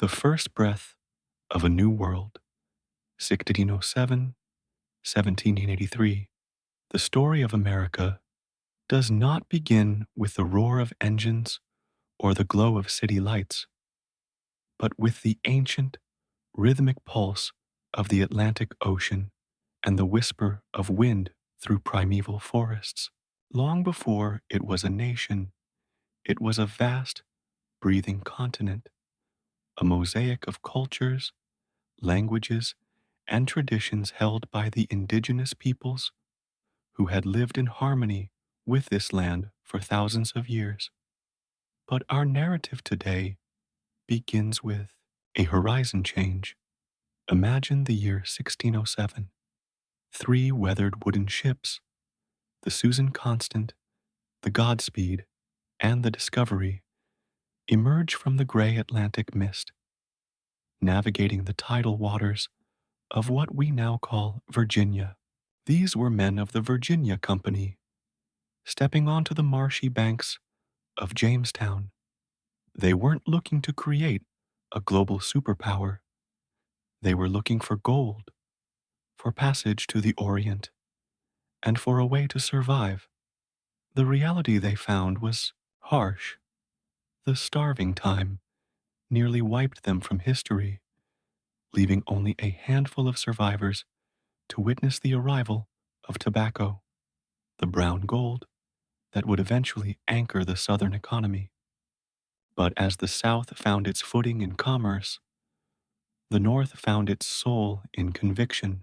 The First Breath of a New World, 1607, 1783. The story of America does not begin with the roar of engines or the glow of city lights, but with the ancient, rhythmic pulse of the Atlantic Ocean and the whisper of wind through primeval forests. Long before it was a nation, it was a vast, breathing continent, a mosaic of cultures, languages, and traditions held by the indigenous peoples who had lived in harmony with this land for thousands of years. But our narrative today begins with a horizon change. Imagine the year 1607. Three weathered wooden ships, the Susan Constant, the Godspeed, and the Discovery, emerge from the gray Atlantic mist, navigating the tidal waters of what we now call Virginia. These were men of the Virginia Company, stepping onto the marshy banks of Jamestown. They weren't looking to create a global superpower. They were looking for gold, for passage to the Orient, and for a way to survive. The reality they found was harsh. The starving time nearly wiped them from history, leaving only a handful of survivors to witness the arrival of tobacco, the brown gold that would eventually anchor the Southern economy. But as the South found its footing in commerce, the North found its soul in conviction.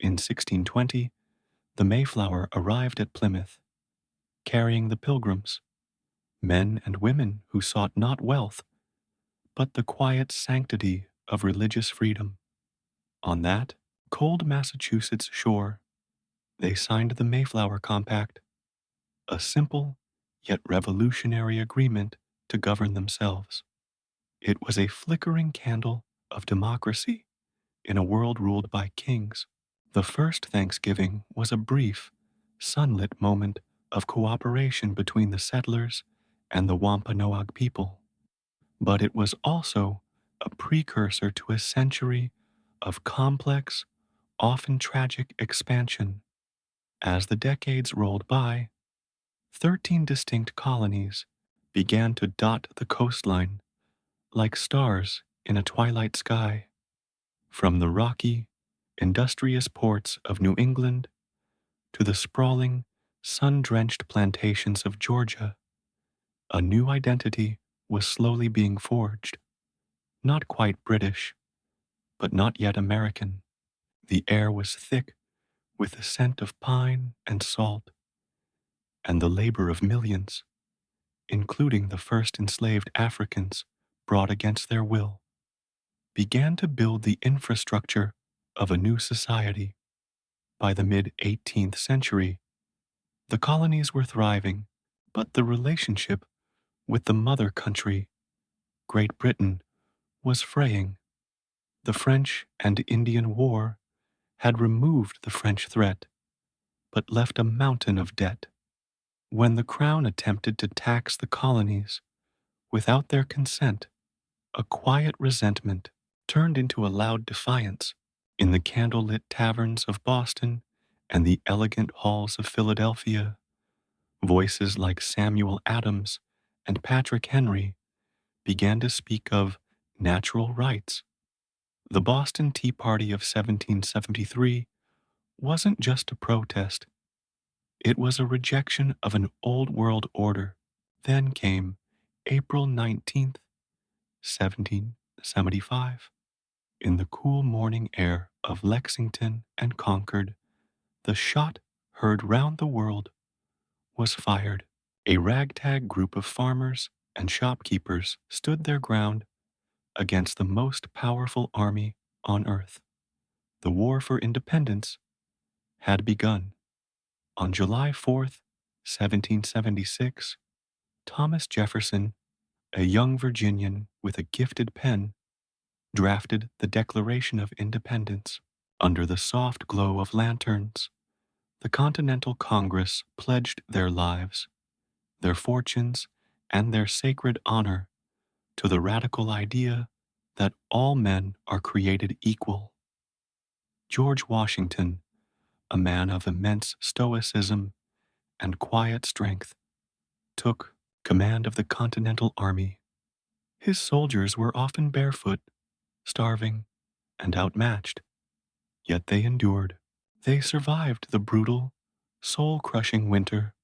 In 1620, the Mayflower arrived at Plymouth, carrying the Pilgrims, men and women who sought not wealth, but the quiet sanctity of religious freedom. On that cold Massachusetts shore, they signed the Mayflower Compact, a simple yet revolutionary agreement to govern themselves. It was a flickering candle of democracy in a world ruled by kings. The first Thanksgiving was a brief, sunlit moment of cooperation between the settlers and the Wampanoag people, but it was also a precursor to a century of complex, often tragic expansion. As the decades rolled by, 13 distinct colonies began to dot the coastline like stars in a twilight sky. From the rocky, industrious ports of New England to the sprawling, sun-drenched plantations of Georgia, a new identity was slowly being forged. Not quite British, but not yet American. The air was thick with the scent of pine and salt, and the labor of millions, including the first enslaved Africans brought against their will, began to build the infrastructure of a new society. By the mid-18th century, the colonies were thriving, but the relationship with the mother country, Great Britain, was fraying. The French and Indian War had removed the French threat, but left a mountain of debt. When the Crown attempted to tax the colonies without their consent, a quiet resentment turned into a loud defiance. In the candlelit taverns of Boston and the elegant halls of Philadelphia, voices like Samuel Adams and Patrick Henry began to speak of natural rights. The Boston Tea Party of 1773 wasn't just a protest, it was a rejection of an old world order. Then came April 19th, 1775. In the cool morning air of Lexington and Concord, the shot heard round the world was fired. A ragtag group of farmers and shopkeepers stood their ground against the most powerful army on earth. The war for independence had begun. On July 4th, 1776, Thomas Jefferson, a young Virginian with a gifted pen, drafted the Declaration of Independence. Under the soft glow of lanterns, the Continental Congress pledged their lives, their fortunes, and their sacred honor to the radical idea that all men are created equal. George Washington, a man of immense stoicism and quiet strength, took command of the Continental Army. His soldiers were often barefoot, starving, and outmatched, yet they endured. They survived the brutal, soul-crushing winter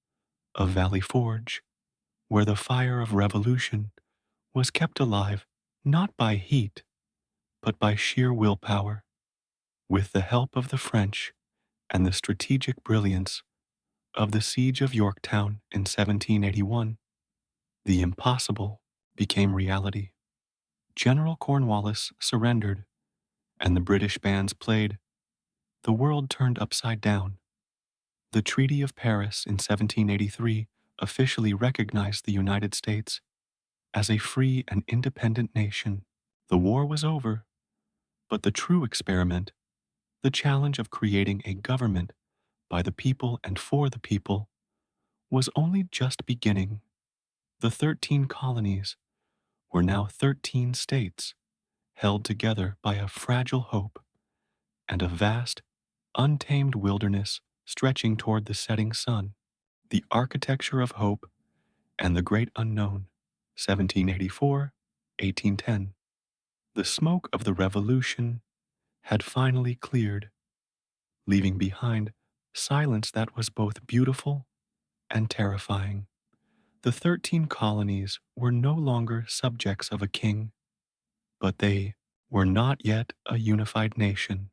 of Valley Forge, where the fire of revolution was kept alive not by heat, but by sheer willpower. With the help of the French and the strategic brilliance of the Siege of Yorktown in 1781, the impossible became reality. General Cornwallis surrendered, and the British bands played. The world turned upside down. The Treaty of Paris in 1783 officially recognized the United States as a free and independent nation. The war was over, but the true experiment, the challenge of creating a government by the people and for the people, was only just beginning. The 13 colonies were now 13 states, held together by a fragile hope and a vast, untamed wilderness stretching toward the setting sun. The Architecture of Hope and the Great Unknown, 1784, 1810. The smoke of the Revolution had finally cleared, leaving behind silence that was both beautiful and terrifying. The 13 colonies were no longer subjects of a king, but they were not yet a unified nation.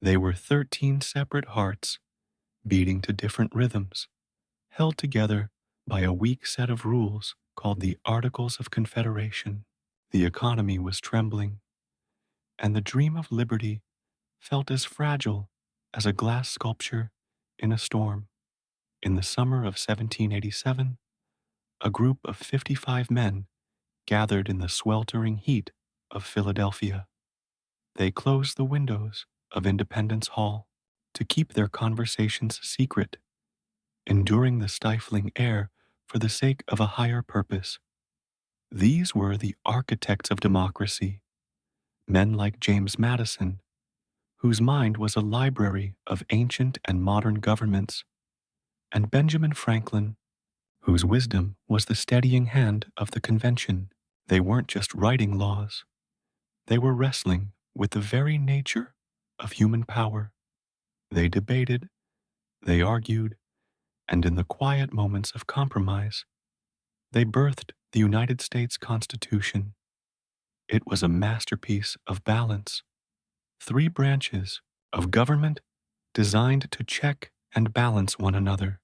They were 13 separate hearts beating to different rhythms, held together by a weak set of rules called the Articles of Confederation. The economy was trembling, and the dream of liberty felt as fragile as a glass sculpture in a storm. In the summer of 1787, a group of 55 men gathered in the sweltering heat of Philadelphia. They closed the windows of Independence Hall to keep their conversations secret, enduring the stifling air for the sake of a higher purpose. These were the architects of democracy, men like James Madison, whose mind was a library of ancient and modern governments, and Benjamin Franklin, whose wisdom was the steadying hand of the convention. They weren't just writing laws, they were wrestling with the very nature of human power. They debated, they argued, and in the quiet moments of compromise, they birthed the United States Constitution. It was a masterpiece of balance. 3 branches of government designed to check and balance one another,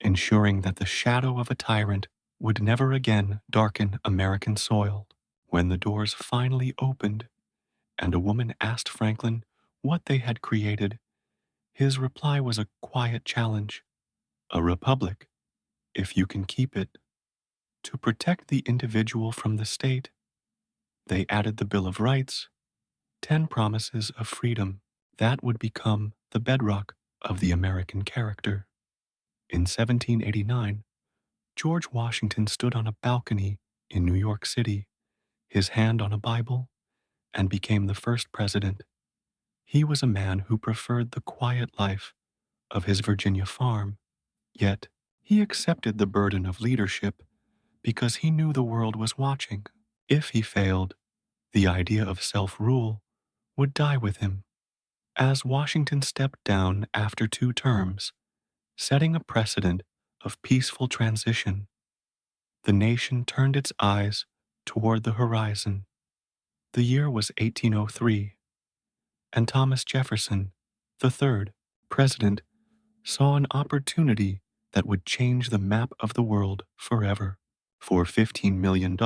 ensuring that the shadow of a tyrant would never again darken American soil. When the doors finally opened and a woman asked Franklin what they had created, his reply was a quiet challenge. A republic, if you can keep it. To protect the individual from the state, they added the Bill of Rights, 10 promises of freedom that would become the bedrock of the American character. In 1789, George Washington stood on a balcony in New York City, his hand on a Bible, and became the first president. He was a man who preferred the quiet life of his Virginia farm, yet he accepted the burden of leadership because he knew the world was watching. If he failed, the idea of self-rule would die with him. As Washington stepped down after 2 terms, setting a precedent of peaceful transition, the nation turned its eyes toward the horizon. The year was 1803, and Thomas Jefferson, the third president, saw an opportunity that would change the map of the world forever. For $15 million,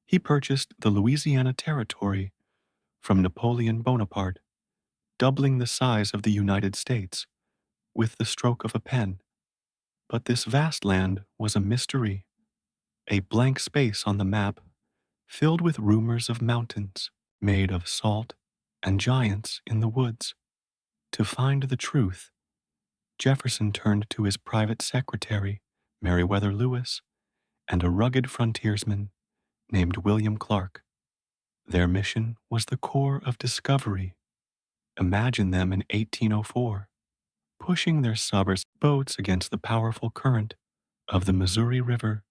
he purchased the Louisiana Territory from Napoleon Bonaparte, doubling the size of the United States with the stroke of a pen. But this vast land was a mystery, a blank space on the map filled with rumors of mountains made of salt and giants in the woods. To find the truth, Jefferson turned to his private secretary, Meriwether Lewis, and a rugged frontiersman named William Clark. Their mission was the core of discovery. Imagine them in 1804, pushing their submerged boats against the powerful current of the Missouri River,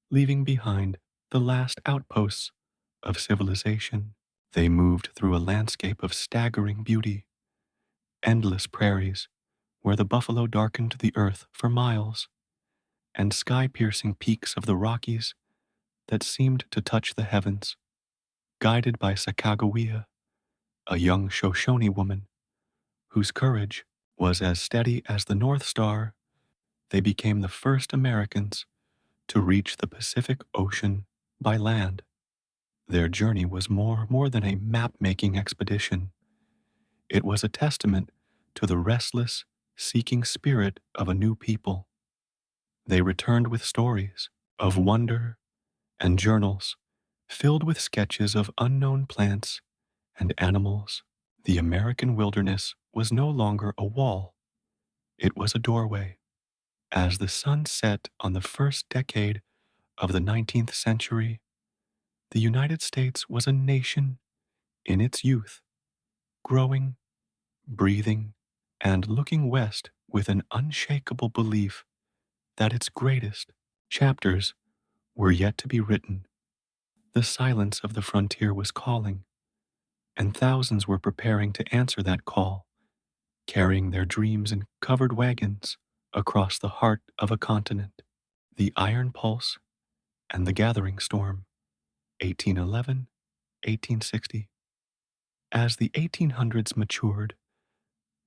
leaving behind the last outposts of civilization. They moved through a landscape of staggering beauty, endless prairies where the buffalo darkened the earth for miles, and sky-piercing peaks of the Rockies that seemed to touch the heavens. Guided by Sacagawea, a young Shoshone woman whose courage was as steady as the North Star, they became the first Americans to reach the Pacific Ocean by land. Their journey was more than a map-making expedition. It was a testament to the restless, seeking spirit of a new people. They returned with stories of wonder and journals filled with sketches of unknown plants and animals. The American wilderness was no longer a wall, it was a doorway. As the sun set on the first decade of the 19th century, the United States was a nation in its youth, growing, breathing, and looking west with an unshakable belief that its greatest chapters were yet to be written. The silence of the frontier was calling, and thousands were preparing to answer that call, carrying their dreams in covered wagons across the heart of a continent. The Iron Pulse and the Gathering Storm, 1811, 1860. As the 1800s matured,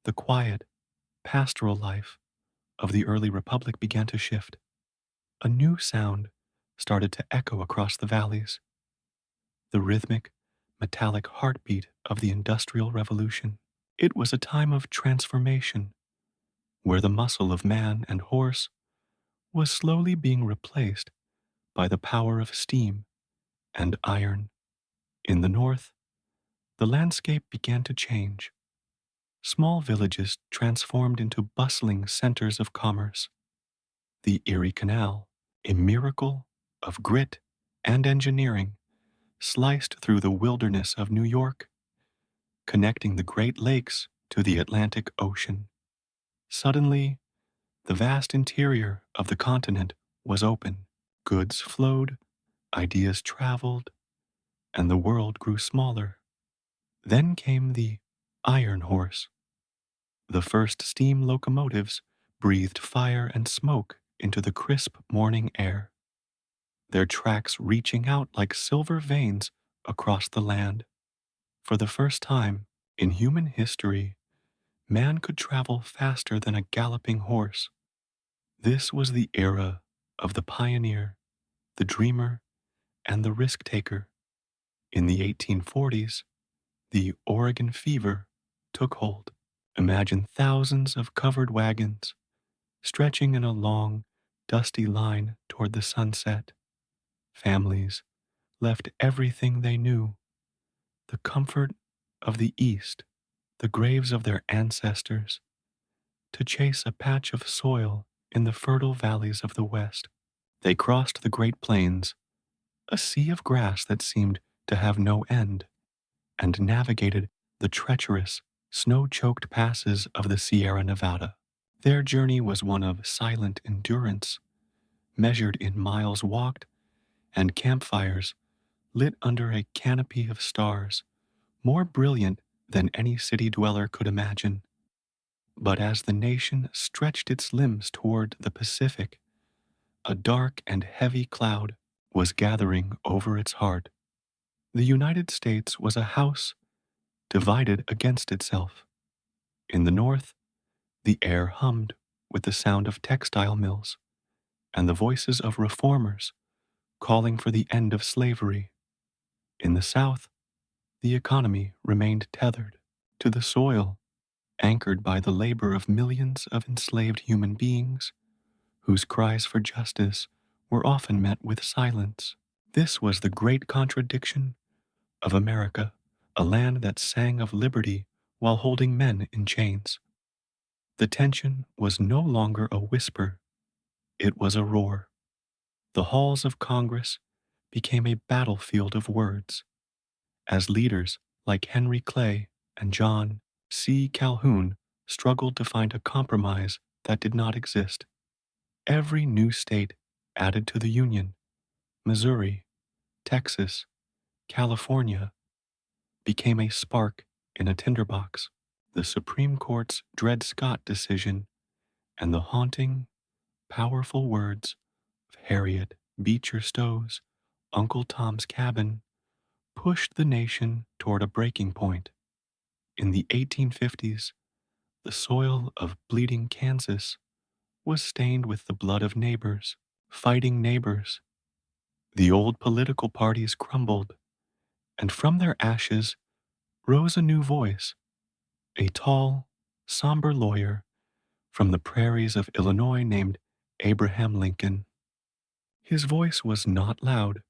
the quiet, pastoral life of the early republic began to shift. A new sound started to echo across the valleys, the rhythmic, metallic heartbeat of the Industrial Revolution. It was a time of transformation, where the muscle of man and horse was slowly being replaced by the power of steam and iron. In the north, the landscape began to change. Small villages transformed into bustling centers of commerce. The Erie Canal, a miracle of grit and engineering, sliced through the wilderness of New York, connecting the Great Lakes to the Atlantic Ocean. Suddenly, the vast interior of the continent was open. Goods flowed, ideas traveled, and the world grew smaller. Then came the Iron Horse. The first steam locomotives breathed fire and smoke into the crisp morning air, their tracks reaching out like silver veins across the land. For the first time in human history, man could travel faster than a galloping horse. This was the era of the pioneer, the dreamer, and the risk-taker. In the 1840s, the Oregon fever took hold. Imagine thousands of covered wagons stretching in a long, dusty line toward the sunset. Families left everything they knew, the comfort of the East, the graves of their ancestors, to chase a patch of soil in the fertile valleys of the West. They crossed the Great Plains, a sea of grass that seemed to have no end, and navigated the treacherous, snow-choked passes of the Sierra Nevada. Their journey was one of silent endurance, measured in miles walked and campfires lit under a canopy of stars, more brilliant than any city dweller could imagine. But as the nation stretched its limbs toward the Pacific, a dark and heavy cloud was gathering over its heart. The United States was a house divided against itself. In the north, the air hummed with the sound of textile mills and the voices of reformers calling for the end of slavery. In the south, the economy remained tethered to the soil, anchored by the labor of millions of enslaved human beings whose cries for justice were often met with silence. This was the great contradiction of America, a land that sang of liberty while holding men in chains. The tension was no longer a whisper, it was a roar. The halls of Congress became a battlefield of words, as leaders like Henry Clay and John C. Calhoun struggled to find a compromise that did not exist. Every new state added to the Union, Missouri, Texas, California, became a spark in a tinderbox. The Supreme Court's Dred Scott decision and the haunting, powerful words of Harriet Beecher Stowe's Uncle Tom's Cabin pushed the nation toward a breaking point. In the 1850s, the soil of bleeding Kansas was stained with the blood of neighbors, fighting neighbors. The old political parties crumbled, and from their ashes rose a new voice, a tall, somber lawyer from the prairies of Illinois named Abraham Lincoln. His voice was not loud,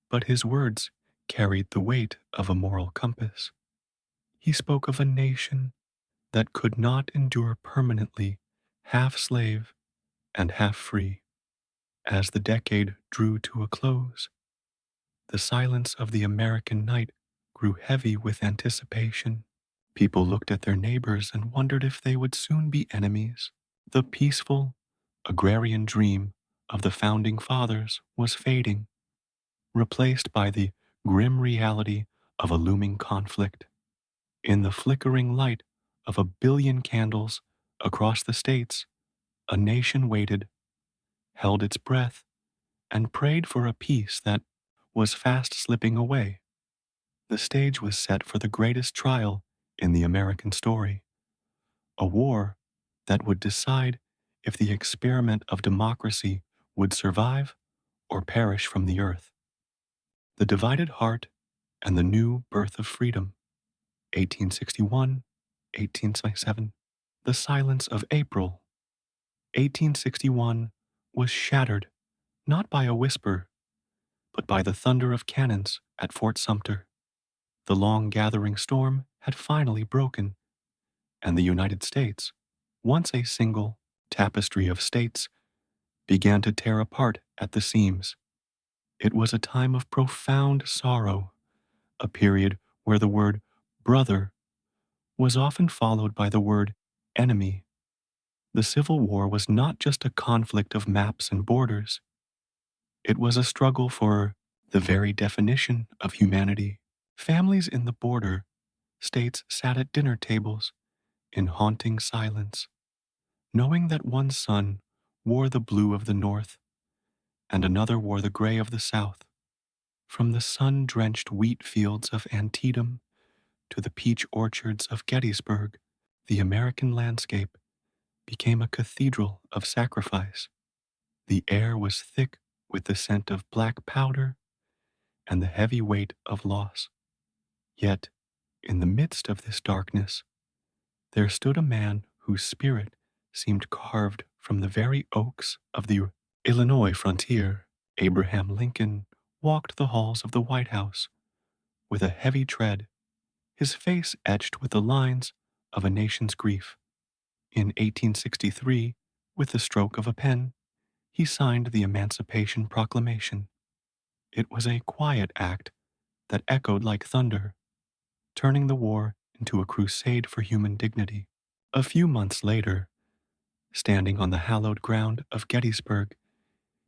but his words carried the weight of a moral compass. He spoke of a nation that could not endure permanently half slave and half free. As the decade drew to a close, the silence of the American night grew heavy with anticipation. People looked at their neighbors and wondered if they would soon be enemies. The peaceful, agrarian dream of the founding fathers was fading, replaced by the grim reality of a looming conflict. In the flickering light of a billion candles across the states, a nation waited, held its breath, and prayed for a peace that was fast slipping away. The stage was set for the greatest trial in the American story, a war that would decide if the experiment of democracy would survive or perish from the earth. The Divided Heart and the New Birth of Freedom, 1861, 1867. The Silence of April, 1861, was shattered not by a whisper, but by the thunder of cannons at Fort Sumter. The long gathering storm had finally broken, and the United States, once a single tapestry of states, began to tear apart at the seams. It was a time of profound sorrow, a period where the word brother was often followed by the word enemy. The Civil War was not just a conflict of maps and borders, it was a struggle for the very definition of humanity. Families in the border states sat at dinner tables in haunting silence, knowing that one son wore the blue of the North and another wore the gray of the South. From the sun-drenched wheat fields of Antietam to the peach orchards of Gettysburg, the American landscape became a cathedral of sacrifice. The air was thick with the scent of black powder and the heavy weight of loss. Yet, in the midst of this darkness, there stood a man whose spirit seemed carved from the very oaks of the Illinois frontier. Abraham Lincoln walked the halls of the White House with a heavy tread, his face etched with the lines of a nation's grief. In 1863, with the stroke of a pen, he signed the Emancipation Proclamation. It was a quiet act that echoed like thunder, turning the war into a crusade for human dignity. A few months later, standing on the hallowed ground of Gettysburg,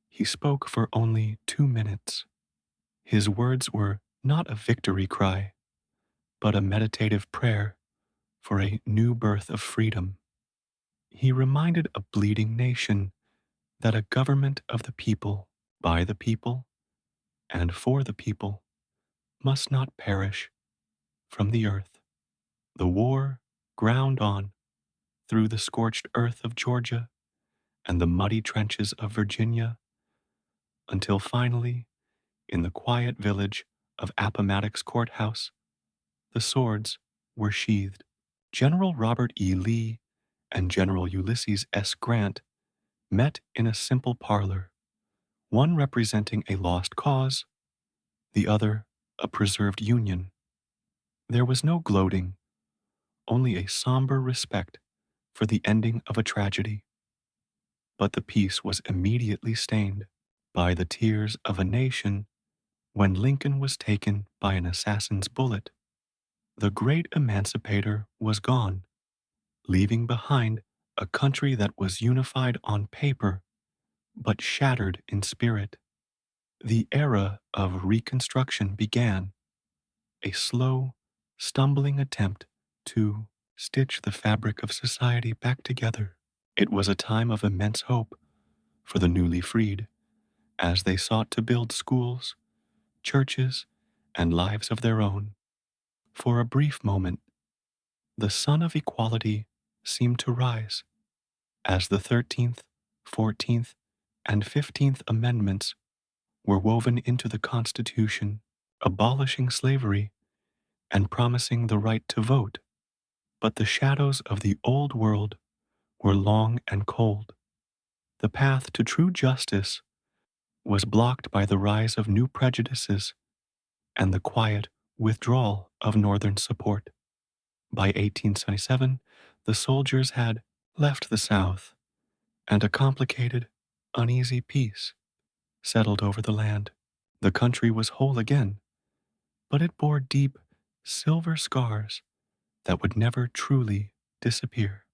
he spoke for only 2 minutes. His words were not a victory cry, but a meditative prayer for a new birth of freedom. He reminded a bleeding nation that a government of the people, by the people, and for the people must not perish from the earth. The war ground on through the scorched earth of Georgia and the muddy trenches of Virginia until finally, in the quiet village of Appomattox Courthouse, the swords were sheathed. General Robert E. Lee and General Ulysses S. Grant met in a simple parlor, one representing a lost cause, the other a preserved union. There was no gloating, only a somber respect for the ending of a tragedy. But the peace was immediately stained by the tears of a nation when Lincoln was taken by an assassin's bullet. The great emancipator was gone, leaving behind a country that was unified on paper but shattered in spirit. The era of Reconstruction began, a slow, stumbling attempt to stitch the fabric of society back together. It was a time of immense hope for the newly freed as they sought to build schools, churches, and lives of their own. For a brief moment, the sun of equality seemed to rise as the 13th, 14th, and 15th Amendments were woven into the Constitution, abolishing slavery and promising the right to vote. But the shadows of the old world were long and cold. The path to true justice was blocked by the rise of new prejudices and the quiet withdrawal of Northern support. By 1877, the soldiers had left the South, and a complicated, uneasy peace settled over the land. The country was whole again, but it bore deep, silver scars that would never truly disappear.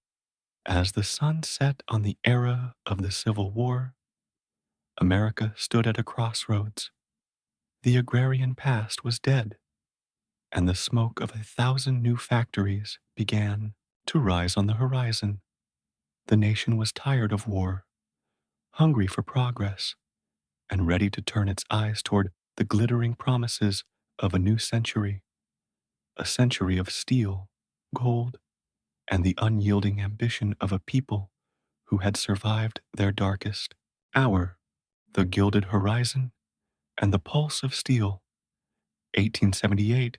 As the sun set on the era of the Civil War, America stood at a crossroads. The agrarian past was dead, and the smoke of 1,000 new factories began to rise on the horizon. The nation was tired of war, hungry for progress, and ready to turn its eyes toward the glittering promises of a new century, a century of steel, gold, and the unyielding ambition of a people who had survived their darkest hour. The gilded horizon and the pulse of steel, 1878,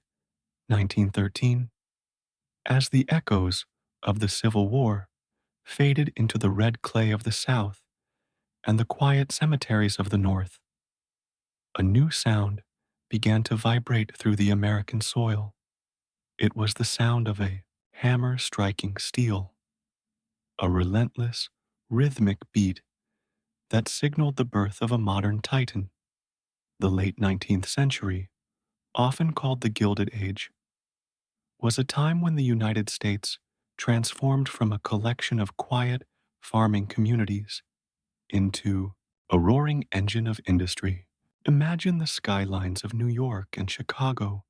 1913, as the echoes of the Civil War faded into the red clay of the South and the quiet cemeteries of the North. A new sound began to vibrate through the American soil. It was the sound of a hammer striking steel, a relentless, rhythmic beat that signaled the birth of a modern titan. The late 19th century, often called the Gilded Age, was a time when the United States transformed from a collection of quiet farming communities into a roaring engine of industry. Imagine the skylines of New York and Chicago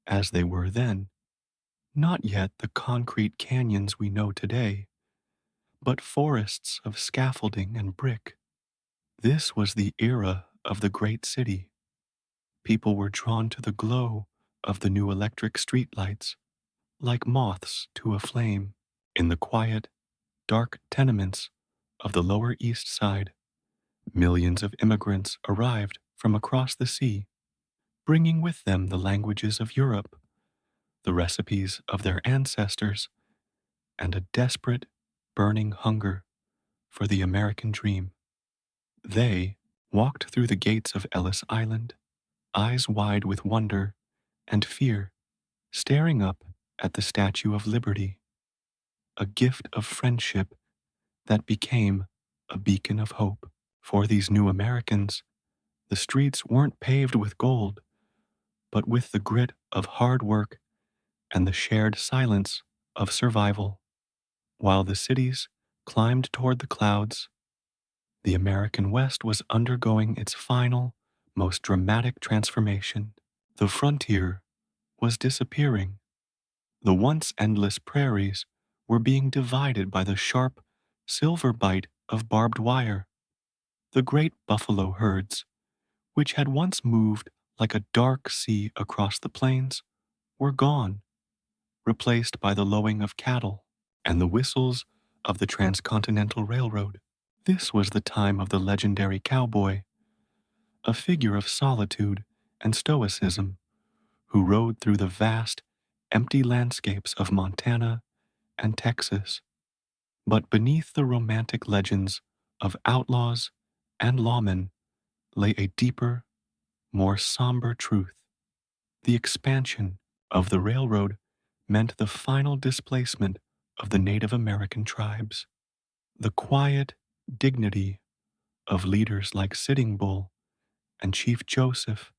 as they were then, not yet the concrete canyons we know today, but forests of scaffolding and brick. This was the era of the great city. People were drawn to the glow of the new electric streetlights, like moths to a flame. In the quiet, dark tenements of the Lower East Side, millions of immigrants arrived from across the sea, bringing with them the languages of Europe, the recipes of their ancestors, and a desperate, burning hunger for the American dream. They walked through the gates of Ellis Island, eyes wide with wonder and fear, staring up at the Statue of Liberty, a gift of friendship that became a beacon of hope. For these new Americans, the streets weren't paved with gold, but with the grit of hard work and the shared silence of survival. While the cities climbed toward the clouds, the American West was undergoing its final, most dramatic transformation. The frontier was disappearing. The once endless prairies were being divided by the sharp silver bite of barbed wire. The great buffalo herds, which had once moved like a dark sea across the plains, were gone, replaced by the lowing of cattle and the whistles of the Transcontinental Railroad. This was the time of the legendary cowboy, a figure of solitude and stoicism, who rode through the vast, empty landscapes of Montana and Texas. But beneath the romantic legends of outlaws and lawmen lay a deeper, more somber truth. The expansion of the railroad meant the final displacement of the Native American tribes. The quiet dignity of leaders like Sitting Bull and Chief Joseph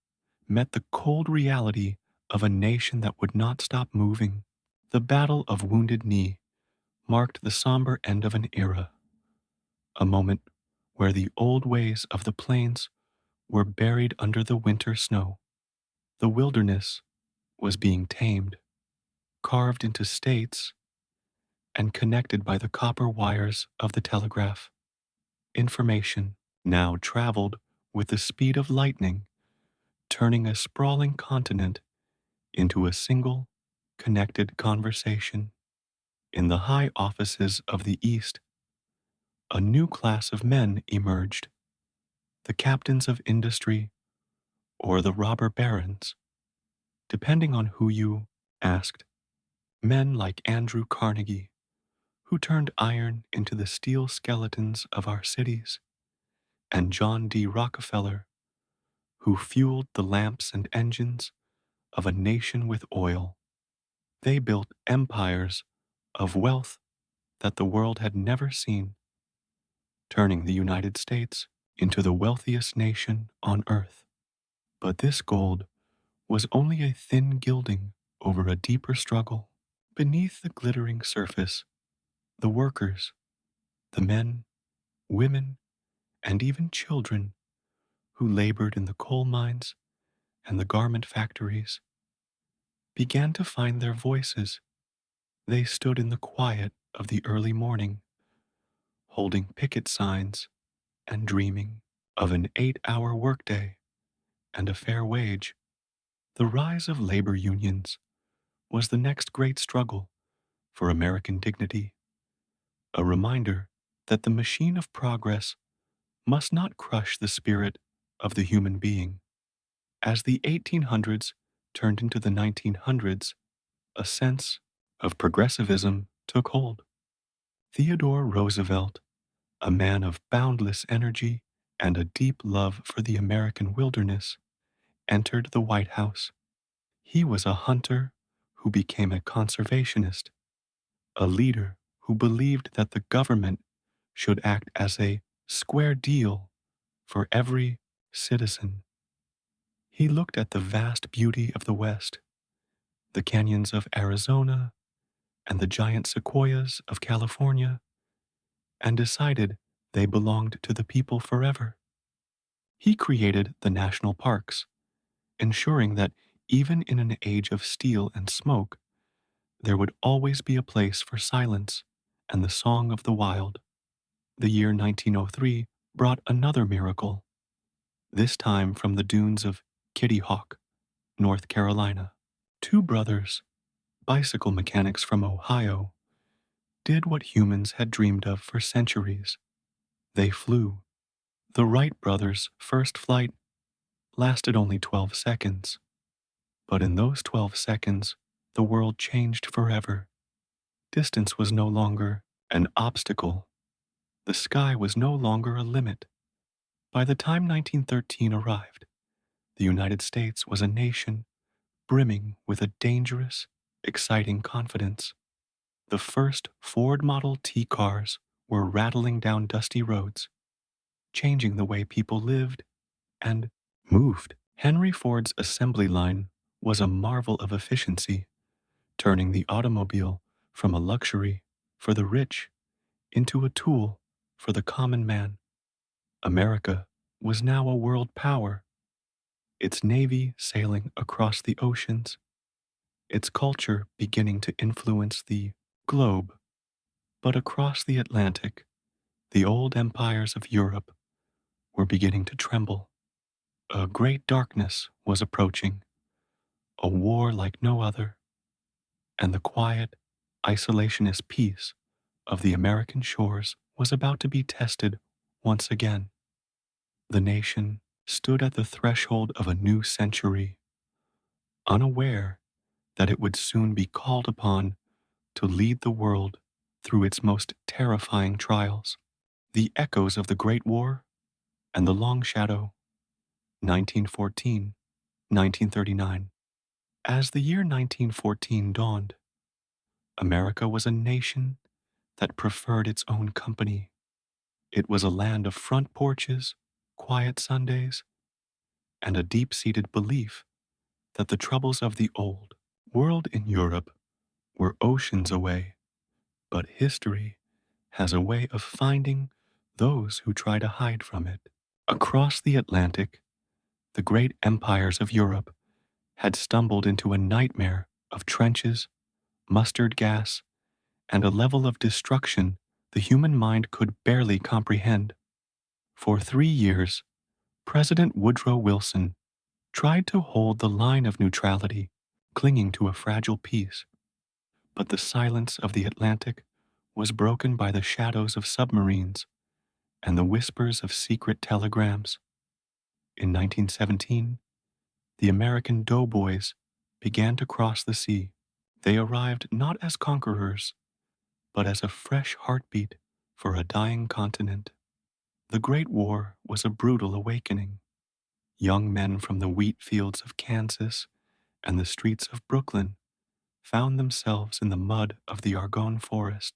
met the cold reality of a nation that would not stop moving. The Battle of Wounded Knee marked the somber end of an era, a moment where the old ways of the plains were buried under the winter snow. The wilderness was being tamed, carved into states, and connected by the copper wires of the telegraph. Information now traveled with the speed of lightning, turning a sprawling continent into a single, connected conversation. In the high offices of the East, a new class of men emerged, the captains of industry or the robber barons, depending on who you asked. Men like Andrew Carnegie, who turned iron into the steel skeletons of our cities, and John D. Rockefeller, who fueled the lamps and engines of a nation with oil. They built empires of wealth that the world had never seen, turning the United States into the wealthiest nation on earth. But this gold was only a thin gilding over a deeper struggle. Beneath the glittering surface, the workers, the men, women, and even children who labored in the coal mines and the garment factories began to find their voices. They stood in the quiet of the early morning, holding picket signs and dreaming of an 8-hour workday and a fair wage. The rise of labor unions was the next great struggle for American dignity, a reminder that the machine of progress must not crush the spirit of the human being. As the 1800s turned into the 1900s, a sense of progressivism took hold. Theodore Roosevelt, a man of boundless energy and a deep love for the American wilderness, entered the White House. He was a hunter who became a conservationist, a leader who believed that the government should act as a square deal for every citizen. He looked at the vast beauty of the West, the canyons of Arizona and the giant sequoias of California, and decided they belonged to the people forever. He created the national parks, ensuring that even in an age of steel and smoke, there would always be a place for silence and the song of the wild. The year 1903 brought another miracle, this time from the dunes of Kitty Hawk, North Carolina. Two brothers, bicycle mechanics from Ohio, did what humans had dreamed of for centuries. They flew. The Wright brothers' first flight lasted only 12 seconds. But in those 12 seconds, the world changed forever. Distance was no longer an obstacle. The sky was no longer a limit. By the time 1913 arrived, the United States was a nation brimming with a dangerous, exciting confidence. The first Ford Model T cars were rattling down dusty roads, changing the way people lived and moved. Henry Ford's assembly line was a marvel of efficiency, turning the automobile from a luxury for the rich into a tool for the common man. America was now a world power, its navy sailing across the oceans, its culture beginning to influence the globe. But across the Atlantic, the old empires of Europe were beginning to tremble. A great darkness was approaching, a war like no other, and the quiet, isolationist peace of the American shores was about to be tested once again. The nation stood at the threshold of a new century, unaware that it would soon be called upon to lead the world through its most terrifying trials. The echoes of the Great War and the Long Shadow, 1914, 1939. As the year 1914 dawned, America was a nation that preferred its own company. It was a land of front porches, quiet Sundays, and a deep-seated belief that the troubles of the old world in Europe were oceans away, but history has a way of finding those who try to hide from it. Across the Atlantic, the great empires of Europe had stumbled into a nightmare of trenches, mustard gas, and a level of destruction the human mind could barely comprehend. For 3 years, President Woodrow Wilson tried to hold the line of neutrality, clinging to a fragile peace. But the silence of the Atlantic was broken by the shadows of submarines and the whispers of secret telegrams. In 1917, the American doughboys began to cross the sea. They arrived not as conquerors, but as a fresh heartbeat for a dying continent. The Great War was a brutal awakening. Young men from the wheat fields of Kansas and the streets of Brooklyn found themselves in the mud of the Argonne Forest,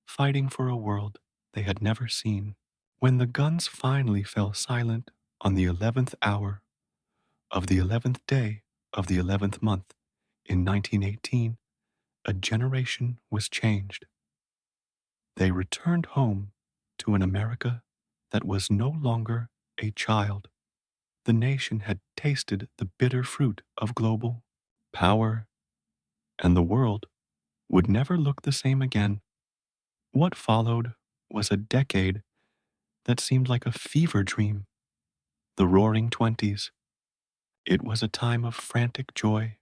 fighting for a world they had never seen. When the guns finally fell silent on the 11th hour of the 11th day of the 11th month in 1918, a generation was changed. They returned home to an America that was no longer a child. The nation had tasted the bitter fruit of global power, and the world would never look the same again. What followed was a decade that seemed like a fever dream, the Roaring Twenties. It was a time of frantic joy,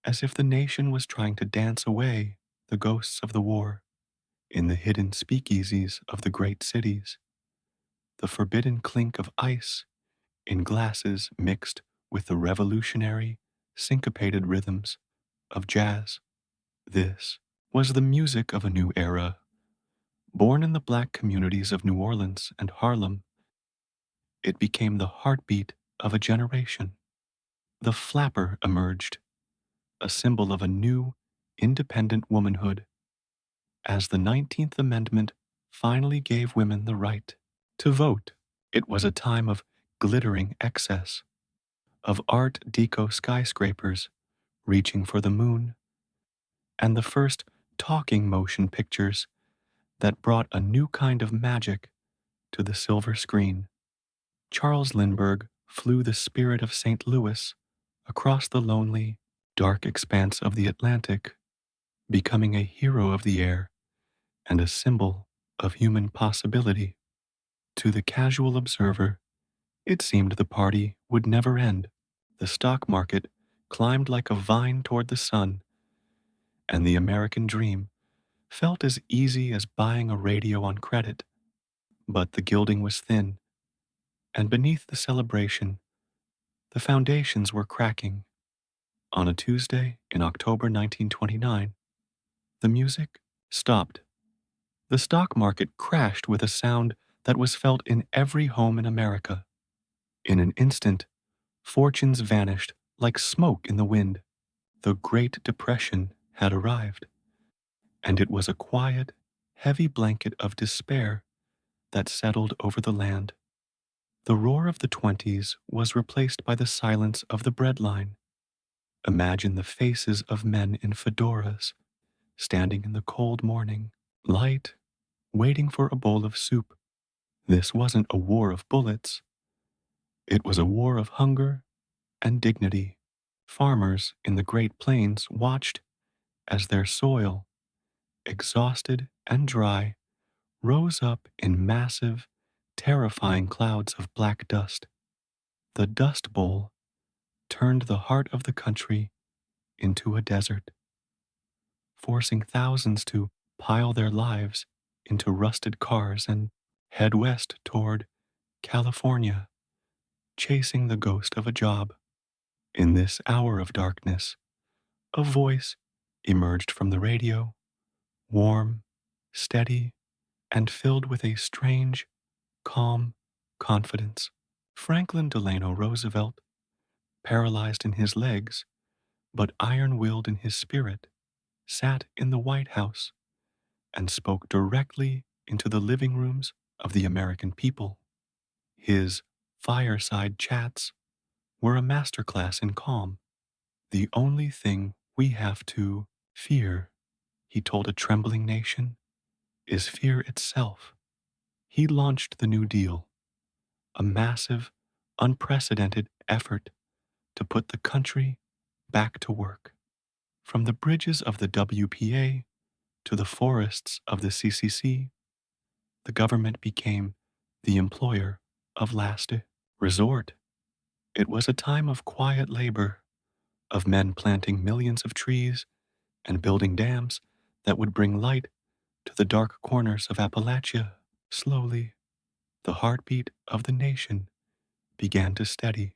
as if the nation was trying to dance away the ghosts of the war. In the hidden speakeasies of the great cities, the forbidden clink of ice in glasses mixed with the revolutionary, syncopated rhythms of jazz. This was the music of a new era. Born in the black communities of New Orleans and Harlem, it became the heartbeat of a generation. The flapper emerged, a symbol of a new, independent womanhood, as the 19th Amendment finally gave women the right to vote. It was a time of glittering excess, of Art Deco skyscrapers reaching for the moon, and the first talking motion pictures that brought a new kind of magic to the silver screen. Charles Lindbergh flew the Spirit of St. Louis across the lonely, dark expanse of the Atlantic, becoming a hero of the air and a symbol of human possibility. To the casual observer, it seemed the party would never end. The stock market climbed like a vine toward the sun, and the American dream felt as easy as buying a radio on credit. But the gilding was thin, and beneath the celebration, the foundations were cracking. On a Tuesday in October 1929, the music stopped. The stock market crashed with a sound that was felt in every home in America. In an instant, fortunes vanished like smoke in the wind. The Great Depression had arrived, and it was a quiet, heavy blanket of despair that settled over the land. The roar of the 20s was replaced by the silence of the breadline. Imagine the faces of men in fedoras, standing in the cold morning light, waiting for a bowl of soup. This wasn't a war of bullets. It was a war of hunger and dignity. Farmers in the Great Plains watched as their soil, exhausted and dry, rose up in massive, terrifying clouds of black dust. The Dust Bowl turned the heart of the country into a desert, forcing thousands to pile their lives into rusted cars and head west toward California, chasing the ghost of a job. In this hour of darkness, a voice emerged from the radio, warm, steady, and filled with a strange, calm confidence. Franklin Delano Roosevelt, paralyzed in his legs, but iron-willed in his spirit, sat in the White House and spoke directly into the living rooms of the American people. His fireside chats were a masterclass in calm. The only thing we have to fear, he told a trembling nation, is fear itself. He launched the New Deal, a massive, unprecedented effort to put the country back to work. From the bridges of the WPA to the forests of the CCC, the government became the employer of last resort. It was a time of quiet labor, of men planting millions of trees and building dams that would bring light to the dark corners of Appalachia. Slowly, the heartbeat of the nation began to steady.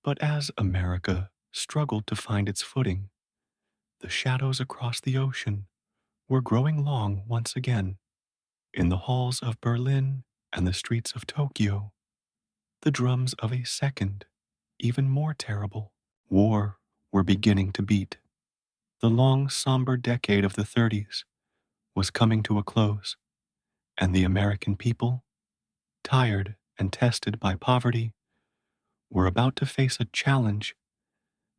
But as America struggled to find its footing, the shadows across the ocean were growing long once again. In the halls of Berlin and the streets of Tokyo, the drums of a second, even more terrible, war were beginning to beat. The long, somber decade of the 30s was coming to a close, and the American people, tired and tested by poverty, were about to face a challenge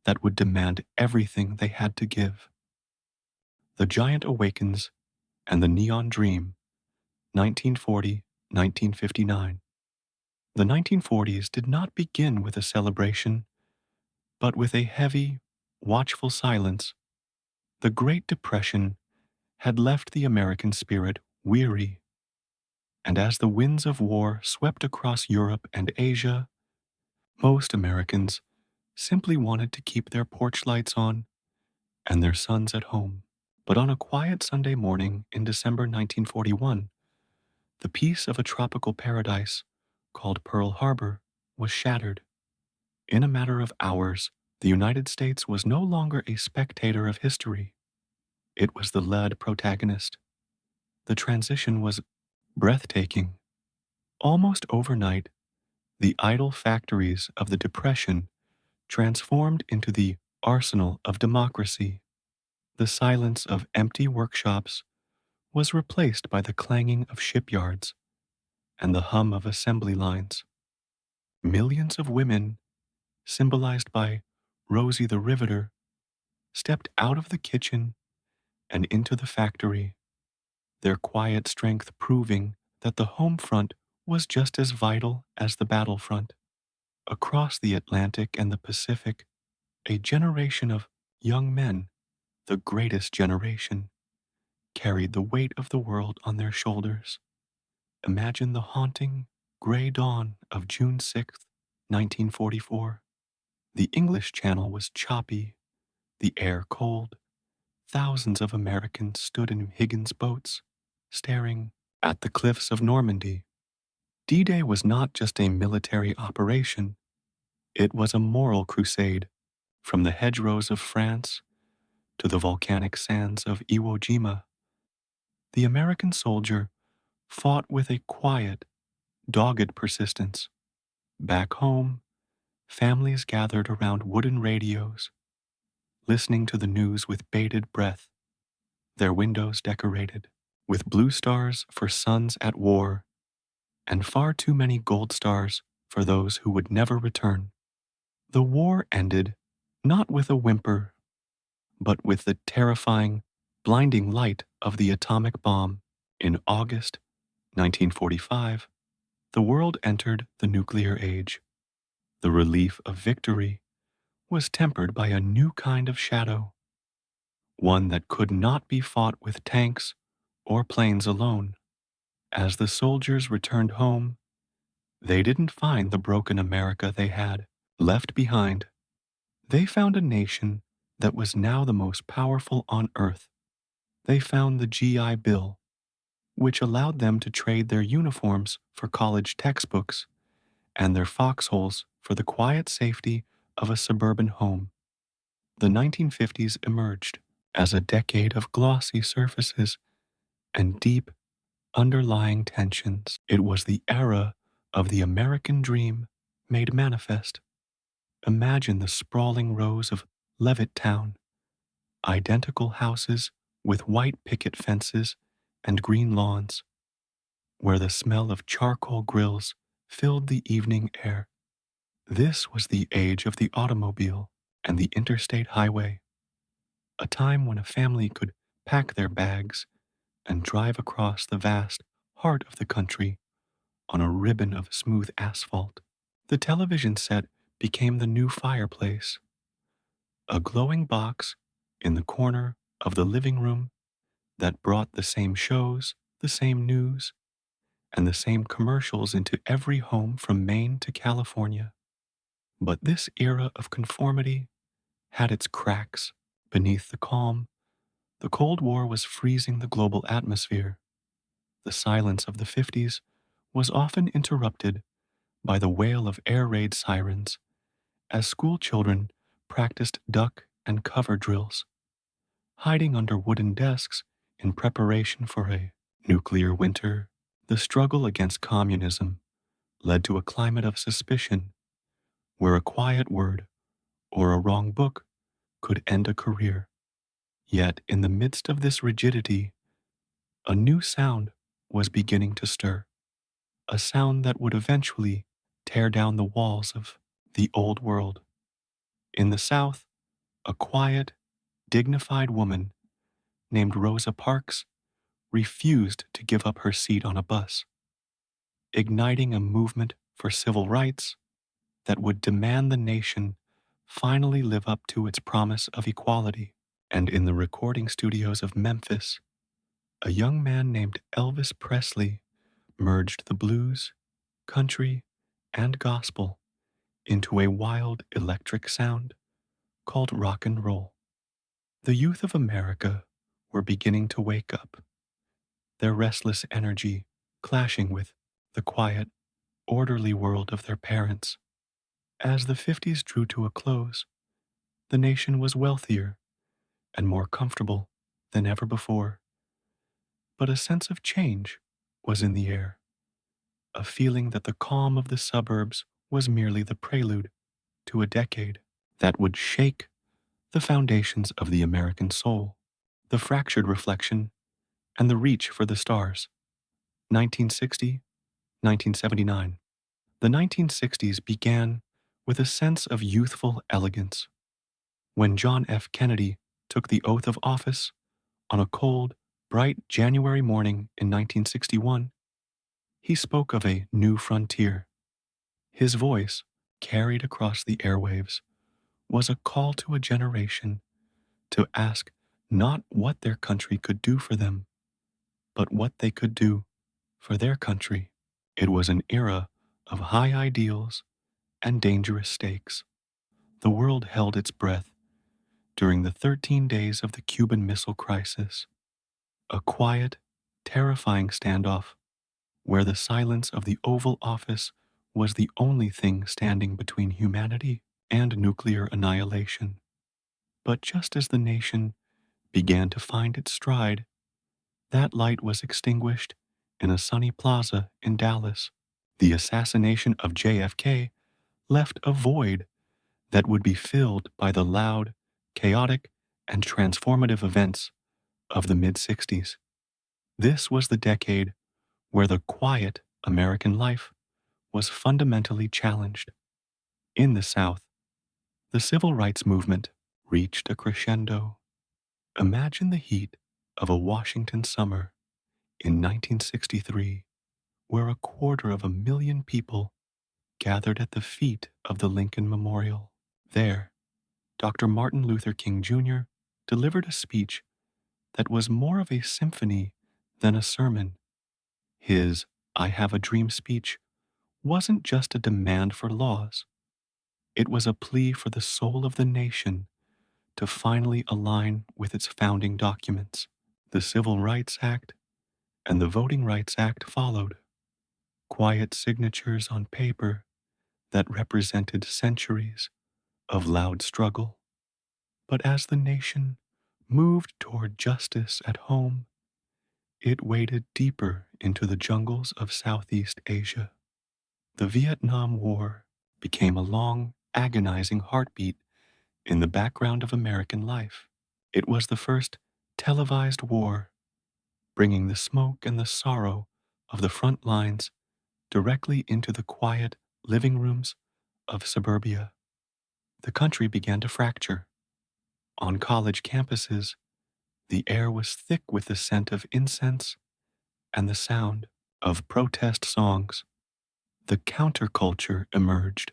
that would demand everything they had to give. The Giant Awakens and the Neon Dream, 1940 1959. The 1940s did not begin with a celebration, but with a heavy, watchful silence. The Great Depression had left the American spirit weary, and as the winds of war swept across Europe and Asia, most Americans simply wanted to keep their porch lights on and their sons at home. But on a quiet Sunday morning in December 1941, the peace of a tropical paradise called Pearl Harbor was shattered. In a matter of hours, the United States was no longer a spectator of history. It was the lead protagonist. The transition was breathtaking. Almost overnight, the idle factories of the Depression transformed into the arsenal of democracy. The silence of empty workshops was replaced by the clanging of shipyards and the hum of assembly lines. Millions of women, symbolized by Rosie the Riveter, stepped out of the kitchen and into the factory, their quiet strength proving that the home front was just as vital as the battlefront. Across the Atlantic and the Pacific, a generation of young men, the greatest generation, carried the weight of the world on their shoulders. Imagine the haunting, gray dawn of June 6th, 1944. The English Channel was choppy, the air cold. Thousands of Americans stood in Higgins boats, staring at the cliffs of Normandy. D-Day was not just a military operation, it was a moral crusade. From the hedgerows of France to the volcanic sands of Iwo Jima, the American soldier fought with a quiet, dogged persistence. Back home, families gathered around wooden radios, listening to the news with bated breath, their windows decorated with blue stars for sons at war and far too many gold stars for those who would never return. The war ended not with a whimper, but with the terrifying, blinding light of the atomic bomb. In August 1945, the world entered the nuclear age. The relief of victory was tempered by a new kind of shadow, one that could not be fought with tanks or planes alone. As the soldiers returned home, they didn't find the broken America they had left behind. They found a nation that was now the most powerful on earth. They found the GI Bill, which allowed them to trade their uniforms for college textbooks and their foxholes for the quiet safety of a suburban home. The 1950s emerged as a decade of glossy surfaces and deep, underlying tensions. It was the era of the American dream made manifest. Imagine the sprawling rows of Levittown, identical houses with white picket fences and green lawns, where the smell of charcoal grills filled the evening air. This was the age of the automobile and the interstate highway, a time when a family could pack their bags and drive across the vast heart of the country on a ribbon of smooth asphalt. The television set became the new fireplace, a glowing box in the corner of the living room that brought the same shows, the same news, and the same commercials into every home from Maine to California. But this era of conformity had its cracks. Beneath the calm, the Cold War was freezing the global atmosphere. The silence of the 50s was often interrupted by the wail of air raid sirens as school children practiced duck and cover drills, hiding under wooden desks in preparation for a nuclear winter. The struggle against communism led to a climate of suspicion where a quiet word or a wrong book could end a career. Yet, in the midst of this rigidity, a new sound was beginning to stir, a sound that would eventually tear down the walls of the old world. In the South, a quiet, dignified woman named Rosa Parks refused to give up her seat on a bus, igniting a movement for civil rights that would demand the nation finally live up to its promise of equality. And in the recording studios of Memphis, a young man named Elvis Presley merged the blues, country, and gospel into a wild electric sound called rock and roll. The youth of America were beginning to wake up, their restless energy clashing with the quiet, orderly world of their parents. As the 50s drew to a close, the nation was wealthier and more comfortable than ever before. But a sense of change was in the air, a feeling that the calm of the suburbs was merely the prelude to a decade that would shake the foundations of the American soul, the fractured reflection, and the reach for the stars. 1960, 1979. The 1960s began with a sense of youthful elegance. When John F. Kennedy took the oath of office on a cold, bright January morning in 1961, he spoke of a new frontier. His voice, carried across the airwaves, was a call to a generation to ask not what their country could do for them, but what they could do for their country. It was an era of high ideals and dangerous stakes. The world held its breath during the 13 days of the Cuban Missile Crisis, a quiet, terrifying standoff where the silence of the Oval Office was the only thing standing between humanity and nuclear annihilation. But just as the nation began to find its stride, that light was extinguished in a sunny plaza in Dallas. The assassination of JFK left a void that would be filled by the loud, chaotic, and transformative events of the mid 60s. This was the decade where the quiet American life was fundamentally challenged. In the South, the civil rights movement reached a crescendo. Imagine the heat of a Washington summer in 1963, where 250,000 people gathered at the feet of the Lincoln Memorial. There, Dr. Martin Luther King Jr. delivered a speech that was more of a symphony than a sermon. His I Have a Dream speech wasn't just a demand for laws, it was a plea for the soul of the nation to finally align with its founding documents. The Civil Rights Act and the Voting Rights Act followed, quiet signatures on paper that represented centuries of loud struggle. But as the nation moved toward justice at home, it waded deeper into the jungles of Southeast Asia. The Vietnam War became a long, agonizing heartbeat in the background of American life. It was the first televised war, bringing the smoke and the sorrow of the front lines directly into the quiet living rooms of suburbia. The country began to fracture. On college campuses, the air was thick with the scent of incense and the sound of protest songs. The counterculture emerged,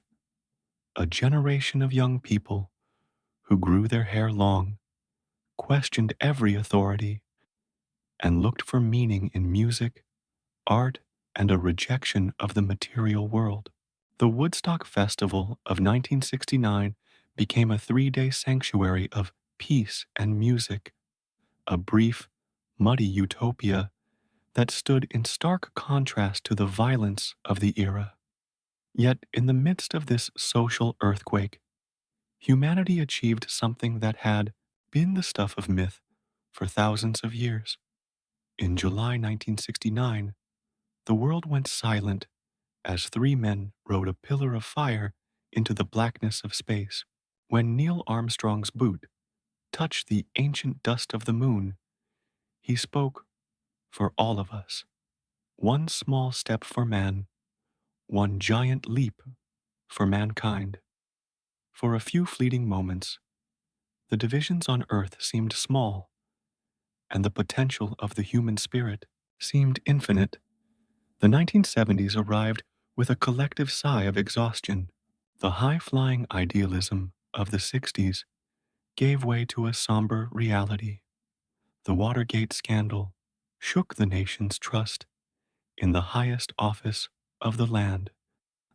a generation of young people who grew their hair long, questioned every authority, and looked for meaning in music, art, and a rejection of the material world. The Woodstock Festival of 1969 became a 3-day sanctuary of peace and music, a brief, muddy utopia that stood in stark contrast to the violence of the era. Yet, in the midst of this social earthquake, humanity achieved something that had been the stuff of myth for thousands of years. In July 1969, the world went silent as 3 men rode a pillar of fire into the blackness of space. When Neil Armstrong's boot touched the ancient dust of the moon, he spoke for all of us. One small step for man, one giant leap for mankind. For a few fleeting moments, the divisions on earth seemed small, and the potential of the human spirit seemed infinite. The 1970s arrived with a collective sigh of exhaustion. The high-flying idealism of the 60s gave way to a somber reality. The Watergate scandal shook the nation's trust in the highest office of the land,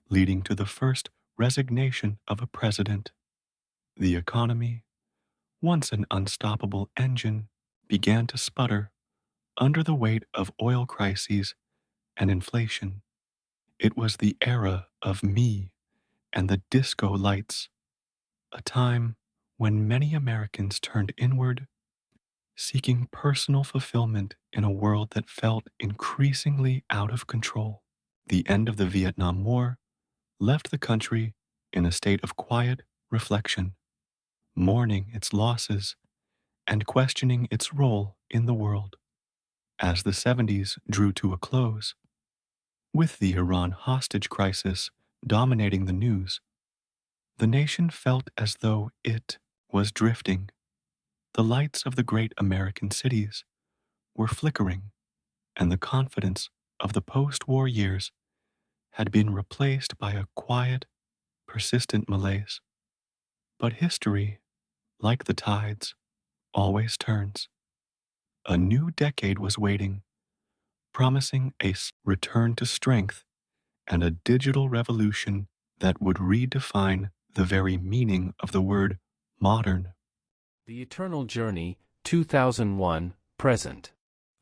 leading to the first resignation of a president. The economy, once an unstoppable engine, began to sputter under the weight of oil crises and inflation. It was the era of me and the disco lights, a time when many Americans turned inward, seeking personal fulfillment in a world that felt increasingly out of control. The end of the Vietnam War left the country in a state of quiet reflection, mourning its losses and questioning its role in the world. As the 70s drew to a close, with the Iran hostage crisis dominating the news, the nation felt as though it was drifting. The lights of the great American cities were flickering, and the confidence of the post-war years had been replaced by a quiet, persistent malaise. But history, like the tides, always turns. A new decade was waiting, promising a return to strength and a digital revolution that would redefine the very meaning of the word modern. The Eternal Journey, 2001, present.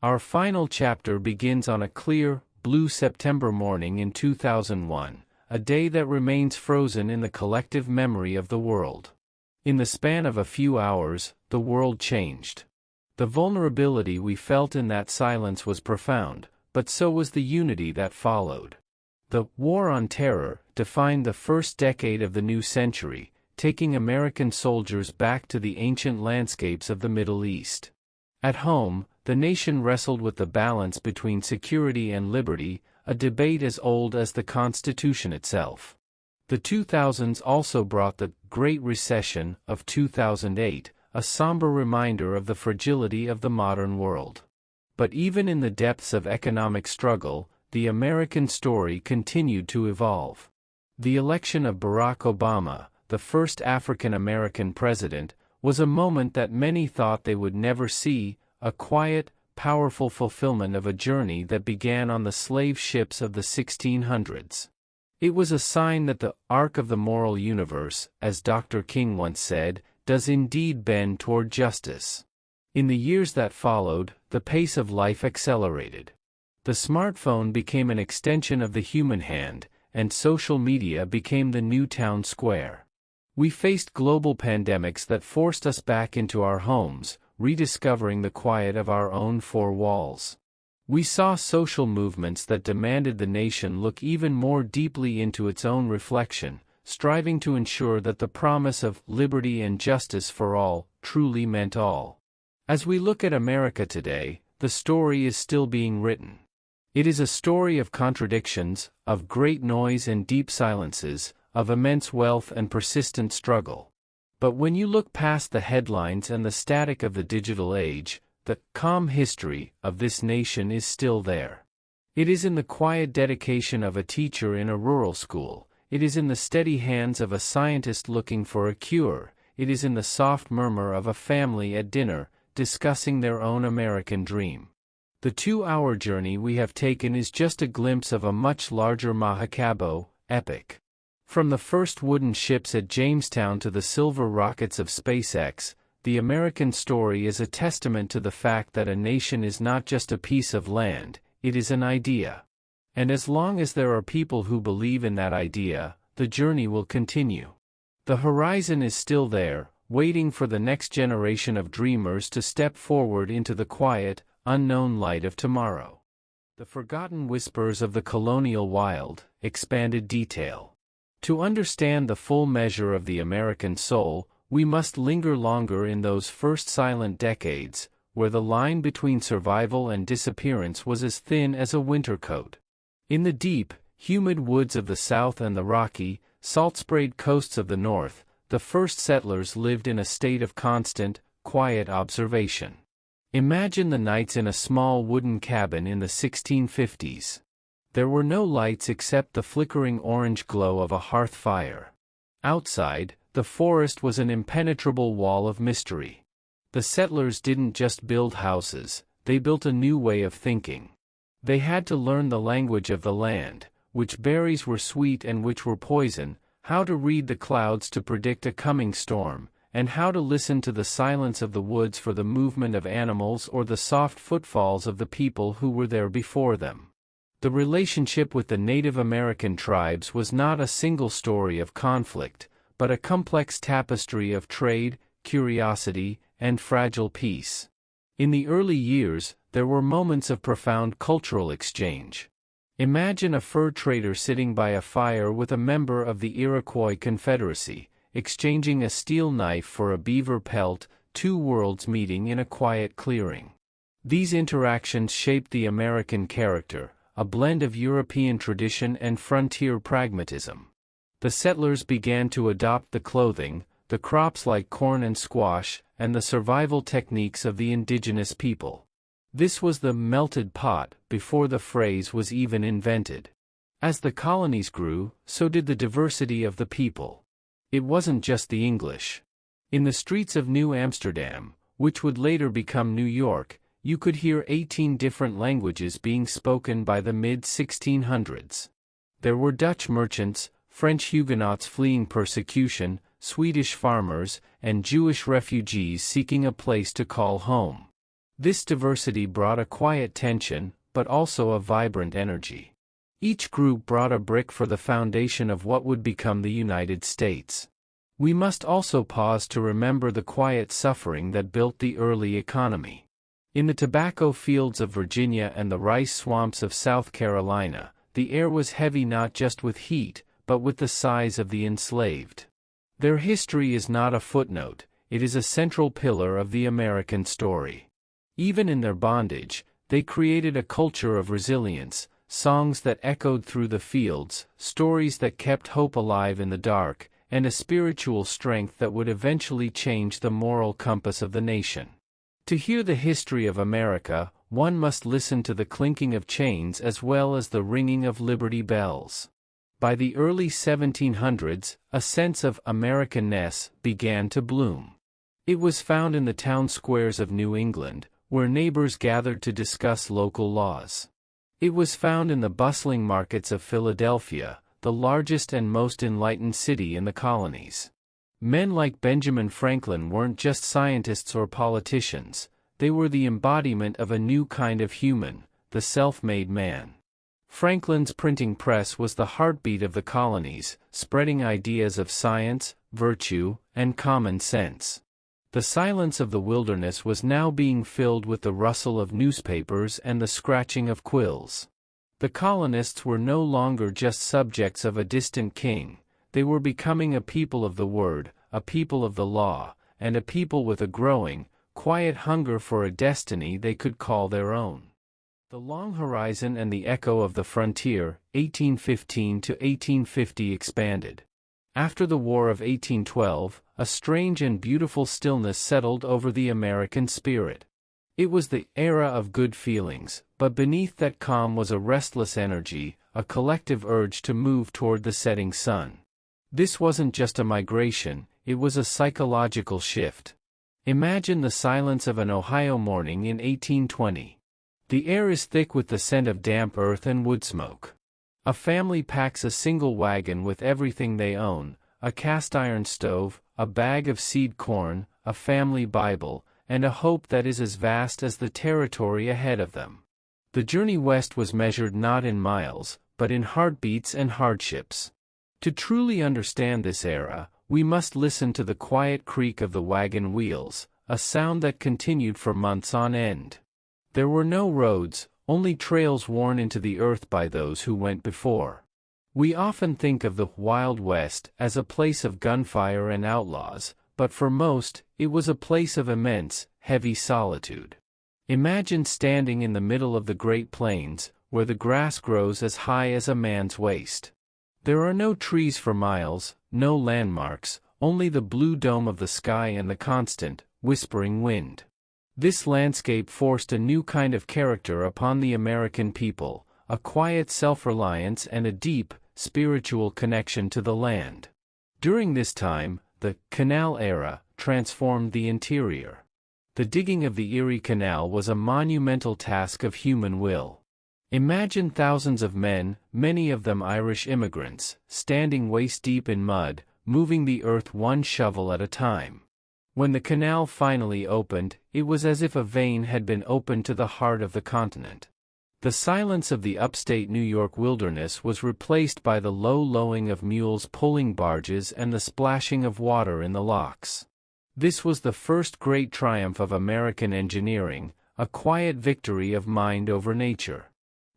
Our final chapter begins on a clear, blue September morning in 2001, a day that remains frozen in the collective memory of the world. In the span of a few hours, the world changed. The vulnerability we felt in that silence was profound, but so was the unity that followed. The War on Terror defined the first decade of the new century, taking American soldiers back to the ancient landscapes of the Middle East. At home, the nation wrestled with the balance between security and liberty, a debate as old as the Constitution itself. The 2000s also brought the Great Recession of 2008, a somber reminder of the fragility of the modern world. But even in the depths of economic struggle, the American story continued to evolve. The election of Barack Obama, the first African-American president, was a moment that many thought they would never see, a quiet, powerful fulfillment of a journey that began on the slave ships of the 1600s. It was a sign that the arc of the moral universe, as Dr. King once said, does indeed bend toward justice. In the years that followed, the pace of life accelerated. The smartphone became an extension of the human hand, and social media became the new town square. We faced global pandemics that forced us back into our homes, rediscovering the quiet of our own four walls. We saw social movements that demanded the nation look even more deeply into its own reflection, striving to ensure that the promise of liberty and justice for all truly meant all. As we look at America today, the story is still being written. It is a story of contradictions, of great noise and deep silences, of immense wealth and persistent struggle. But when you look past the headlines and the static of the digital age, the calm history of this nation is still there. It is in the quiet dedication of a teacher in a rural school. It is in the steady hands of a scientist looking for a cure. It is in the soft murmur of a family at dinner, discussing their own American dream. The 2-hour journey we have taken is just a glimpse of a much larger Mahakabo epic. From the first wooden ships at Jamestown to the silver rockets of SpaceX, the American story is a testament to the fact that a nation is not just a piece of land, it is an idea. And as long as there are people who believe in that idea, the journey will continue. The horizon is still there, waiting for the next generation of dreamers to step forward into the quiet, unknown light of tomorrow. The forgotten whispers of the colonial wild, expanded detail. To understand the full measure of the American soul, we must linger longer in those first silent decades, where the line between survival and disappearance was as thin as a winter coat. In the deep, humid woods of the South and the rocky, salt-sprayed coasts of the North, the first settlers lived in a state of constant, quiet observation. Imagine the nights in a small wooden cabin in the 1650s. There were no lights except the flickering orange glow of a hearth fire. Outside, the forest was an impenetrable wall of mystery. The settlers didn't just build houses, they built a new way of thinking. They had to learn the language of the land, which berries were sweet and which were poison, how to read the clouds to predict a coming storm, and how to listen to the silence of the woods for the movement of animals or the soft footfalls of the people who were there before them. The relationship with the Native American tribes was not a single story of conflict, but a complex tapestry of trade, curiosity, and fragile peace. In the early years, there were moments of profound cultural exchange. Imagine a fur trader sitting by a fire with a member of the Iroquois Confederacy, exchanging a steel knife for a beaver pelt, two worlds meeting in a quiet clearing. These interactions shaped the American character, a blend of European tradition and frontier pragmatism. The settlers began to adopt the clothing, the crops like corn and squash, and the survival techniques of the indigenous people. This was the melted pot before the phrase was even invented. As the colonies grew, so did the diversity of the people. It wasn't just the English. In the streets of New Amsterdam, which would later become New York, you could hear 18 different languages being spoken by the mid-1600s. There were Dutch merchants, French Huguenots fleeing persecution, Swedish farmers, and Jewish refugees seeking a place to call home. This diversity brought a quiet tension, but also a vibrant energy. Each group brought a brick for the foundation of what would become the United States. We must also pause to remember the quiet suffering that built the early economy. In the tobacco fields of Virginia and the rice swamps of South Carolina, the air was heavy not just with heat, but with the sighs of the enslaved. Their history is not a footnote, it is a central pillar of the American story. Even in their bondage, they created a culture of resilience, songs that echoed through the fields, stories that kept hope alive in the dark, and a spiritual strength that would eventually change the moral compass of the nation. To hear the history of America, one must listen to the clinking of chains as well as the ringing of Liberty bells. By the early 1700s, a sense of Americanness began to bloom. It was found in the town squares of New England, where neighbors gathered to discuss local laws. It was found in the bustling markets of Philadelphia, the largest and most enlightened city in the colonies. Men like Benjamin Franklin weren't just scientists or politicians, they were the embodiment of a new kind of human, the self-made man. Franklin's printing press was the heartbeat of the colonies, spreading ideas of science, virtue, and common sense. The silence of the wilderness was now being filled with the rustle of newspapers and the scratching of quills. The colonists were no longer just subjects of a distant king, they were becoming a people of the word, a people of the law, and a people with a growing, quiet hunger for a destiny they could call their own. The Long Horizon and the Echo of the Frontier, 1815 to 1850 expanded. After the War of 1812, a strange and beautiful stillness settled over the American spirit. It was the era of good feelings, but beneath that calm was a restless energy, a collective urge to move toward the setting sun. This wasn't just a migration, it was a psychological shift. Imagine the silence of an Ohio morning in 1820. The air is thick with the scent of damp earth and wood smoke. A family packs a single wagon with everything they own, a cast-iron stove, a bag of seed corn, a family Bible, and a hope that is as vast as the territory ahead of them. The journey west was measured not in miles, but in heartbeats and hardships. To truly understand this era, we must listen to the quiet creak of the wagon wheels, a sound that continued for months on end. There were no roads, only trails worn into the earth by those who went before. We often think of the Wild West as a place of gunfire and outlaws, but for most, it was a place of immense, heavy solitude. Imagine standing in the middle of the Great Plains, where the grass grows as high as a man's waist. There are no trees for miles, no landmarks, only the blue dome of the sky and the constant, whispering wind. This landscape forced a new kind of character upon the American people, a quiet self-reliance and a deep, spiritual connection to the land. During this time, the Canal era transformed the interior. The digging of the Erie Canal was a monumental task of human will. Imagine thousands of men, many of them Irish immigrants, standing waist-deep in mud, moving the earth one shovel at a time. When the canal finally opened, it was as if a vein had been opened to the heart of the continent. The silence of the upstate New York wilderness was replaced by the low lowing of mules pulling barges and the splashing of water in the locks. This was the first great triumph of American engineering, a quiet victory of mind over nature.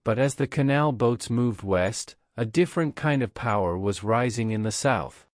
But as the canal boats moved west, a different kind of power was rising in the South.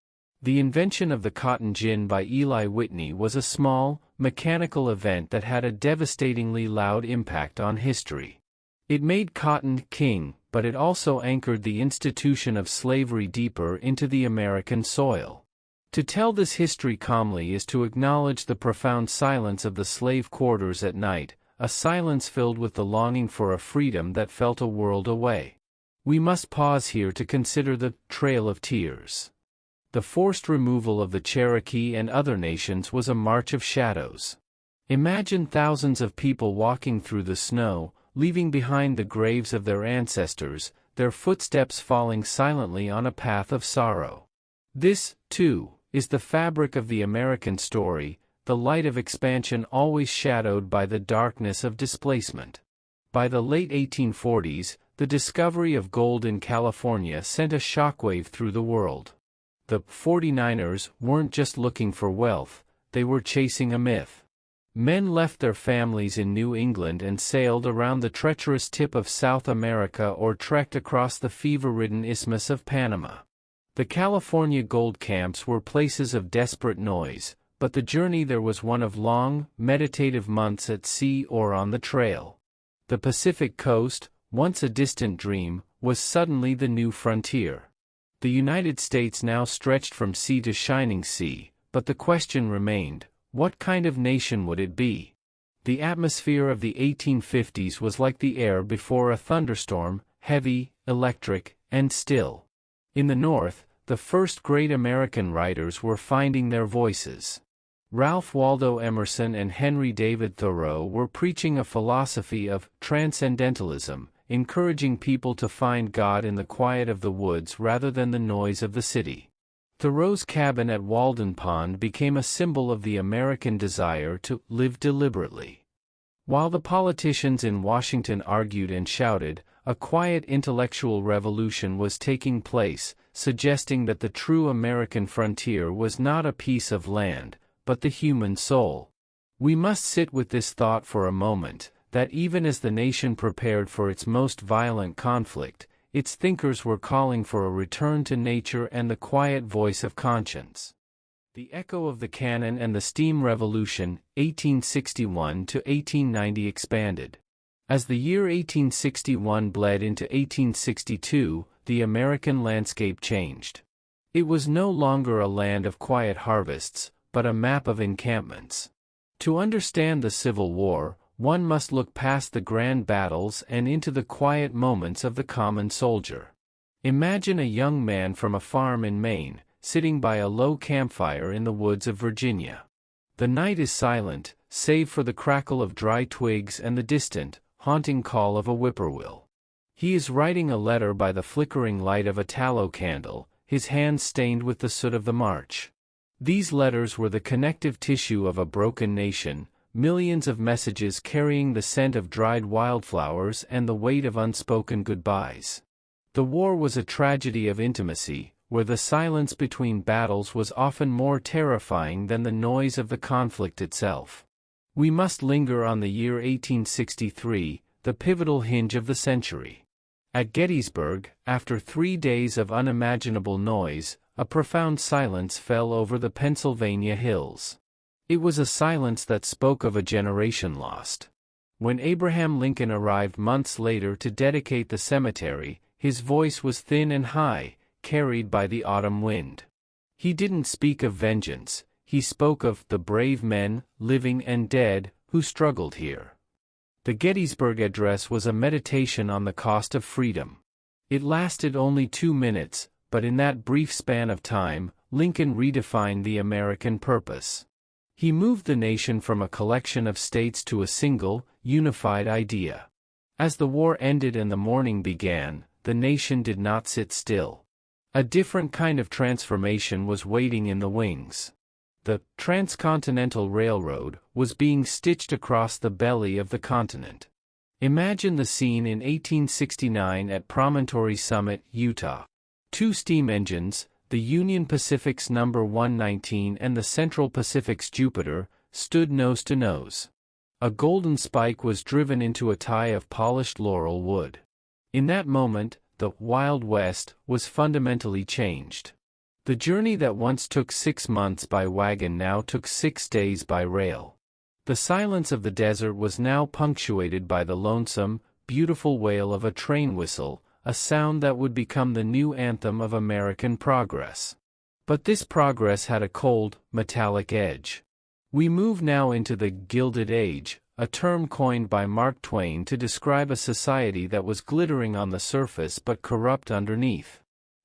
The invention of the cotton gin by Eli Whitney was a small, mechanical event that had a devastatingly loud impact on history. It made cotton king, but it also anchored the institution of slavery deeper into the American soil. To tell this history calmly is to acknowledge the profound silence of the slave quarters at night, a silence filled with the longing for a freedom that felt a world away. We must pause here to consider the Trail of Tears. The forced removal of the Cherokee and other nations was a march of shadows. Imagine thousands of people walking through the snow, leaving behind the graves of their ancestors, their footsteps falling silently on a path of sorrow. This, too, is the fabric of the American story, the light of expansion always shadowed by the darkness of displacement. By the late 1840s, the discovery of gold in California sent a shockwave through the world. The 49ers weren't just looking for wealth, they were chasing a myth. Men left their families in New England and sailed around the treacherous tip of South America or trekked across the fever-ridden Isthmus of Panama. The California gold camps were places of desperate noise, but the journey there was one of long, meditative months at sea or on the trail. The Pacific coast, once a distant dream, was suddenly the new frontier. The United States now stretched from sea to shining sea, but the question remained, what kind of nation would it be? The atmosphere of the 1850s was like the air before a thunderstorm, heavy, electric, and still. In the North, the first great American writers were finding their voices. Ralph Waldo Emerson and Henry David Thoreau were preaching a philosophy of transcendentalism, encouraging people to find God in the quiet of the woods rather than the noise of the city. Thoreau's cabin at Walden Pond became a symbol of the American desire to live deliberately. While the politicians in Washington argued and shouted, a quiet intellectual revolution was taking place, suggesting that the true American frontier was not a piece of land, but the human soul. We must sit with this thought for a moment, that even as the nation prepared for its most violent conflict, its thinkers were calling for a return to nature and the quiet voice of conscience. The echo of the cannon and the steam revolution, 1861 to 1890 expanded. As the year 1861 bled into 1862, the American landscape changed. It was no longer a land of quiet harvests, but a map of encampments. To understand the Civil War, one must look past the grand battles and into the quiet moments of the common soldier. Imagine a young man from a farm in Maine, sitting by a low campfire in the woods of Virginia. The night is silent, save for the crackle of dry twigs and the distant, haunting call of a whippoorwill. He is writing a letter by the flickering light of a tallow candle, his hands stained with the soot of the march. These letters were the connective tissue of a broken nation, millions of messages carrying the scent of dried wildflowers and the weight of unspoken goodbyes. The war was a tragedy of intimacy, where the silence between battles was often more terrifying than the noise of the conflict itself. We must linger on the year 1863, the pivotal hinge of the century. At Gettysburg, after 3 days of unimaginable noise, a profound silence fell over the Pennsylvania hills. It was a silence that spoke of a generation lost. When Abraham Lincoln arrived months later to dedicate the cemetery, his voice was thin and high, carried by the autumn wind. He didn't speak of vengeance, he spoke of the brave men, living and dead, who struggled here. The Gettysburg Address was a meditation on the cost of freedom. It lasted only 2 minutes, but in that brief span of time, Lincoln redefined the American purpose. He moved the nation from a collection of states to a single, unified idea. As the war ended and the morning began, the nation did not sit still. A different kind of transformation was waiting in the wings. The Transcontinental Railroad was being stitched across the belly of the continent. Imagine the scene in 1869 at Promontory Summit, Utah. 2 steam engines, the Union Pacific's No. 119 and the Central Pacific's Jupiter, stood nose to nose. A golden spike was driven into a tie of polished laurel wood. In that moment, the Wild West was fundamentally changed. The journey that once took 6 months by wagon now took 6 days by rail. The silence of the desert was now punctuated by the lonesome, beautiful wail of a train whistle, a sound that would become the new anthem of American progress. But this progress had a cold, metallic edge. We move now into the Gilded Age, a term coined by Mark Twain to describe a society that was glittering on the surface but corrupt underneath.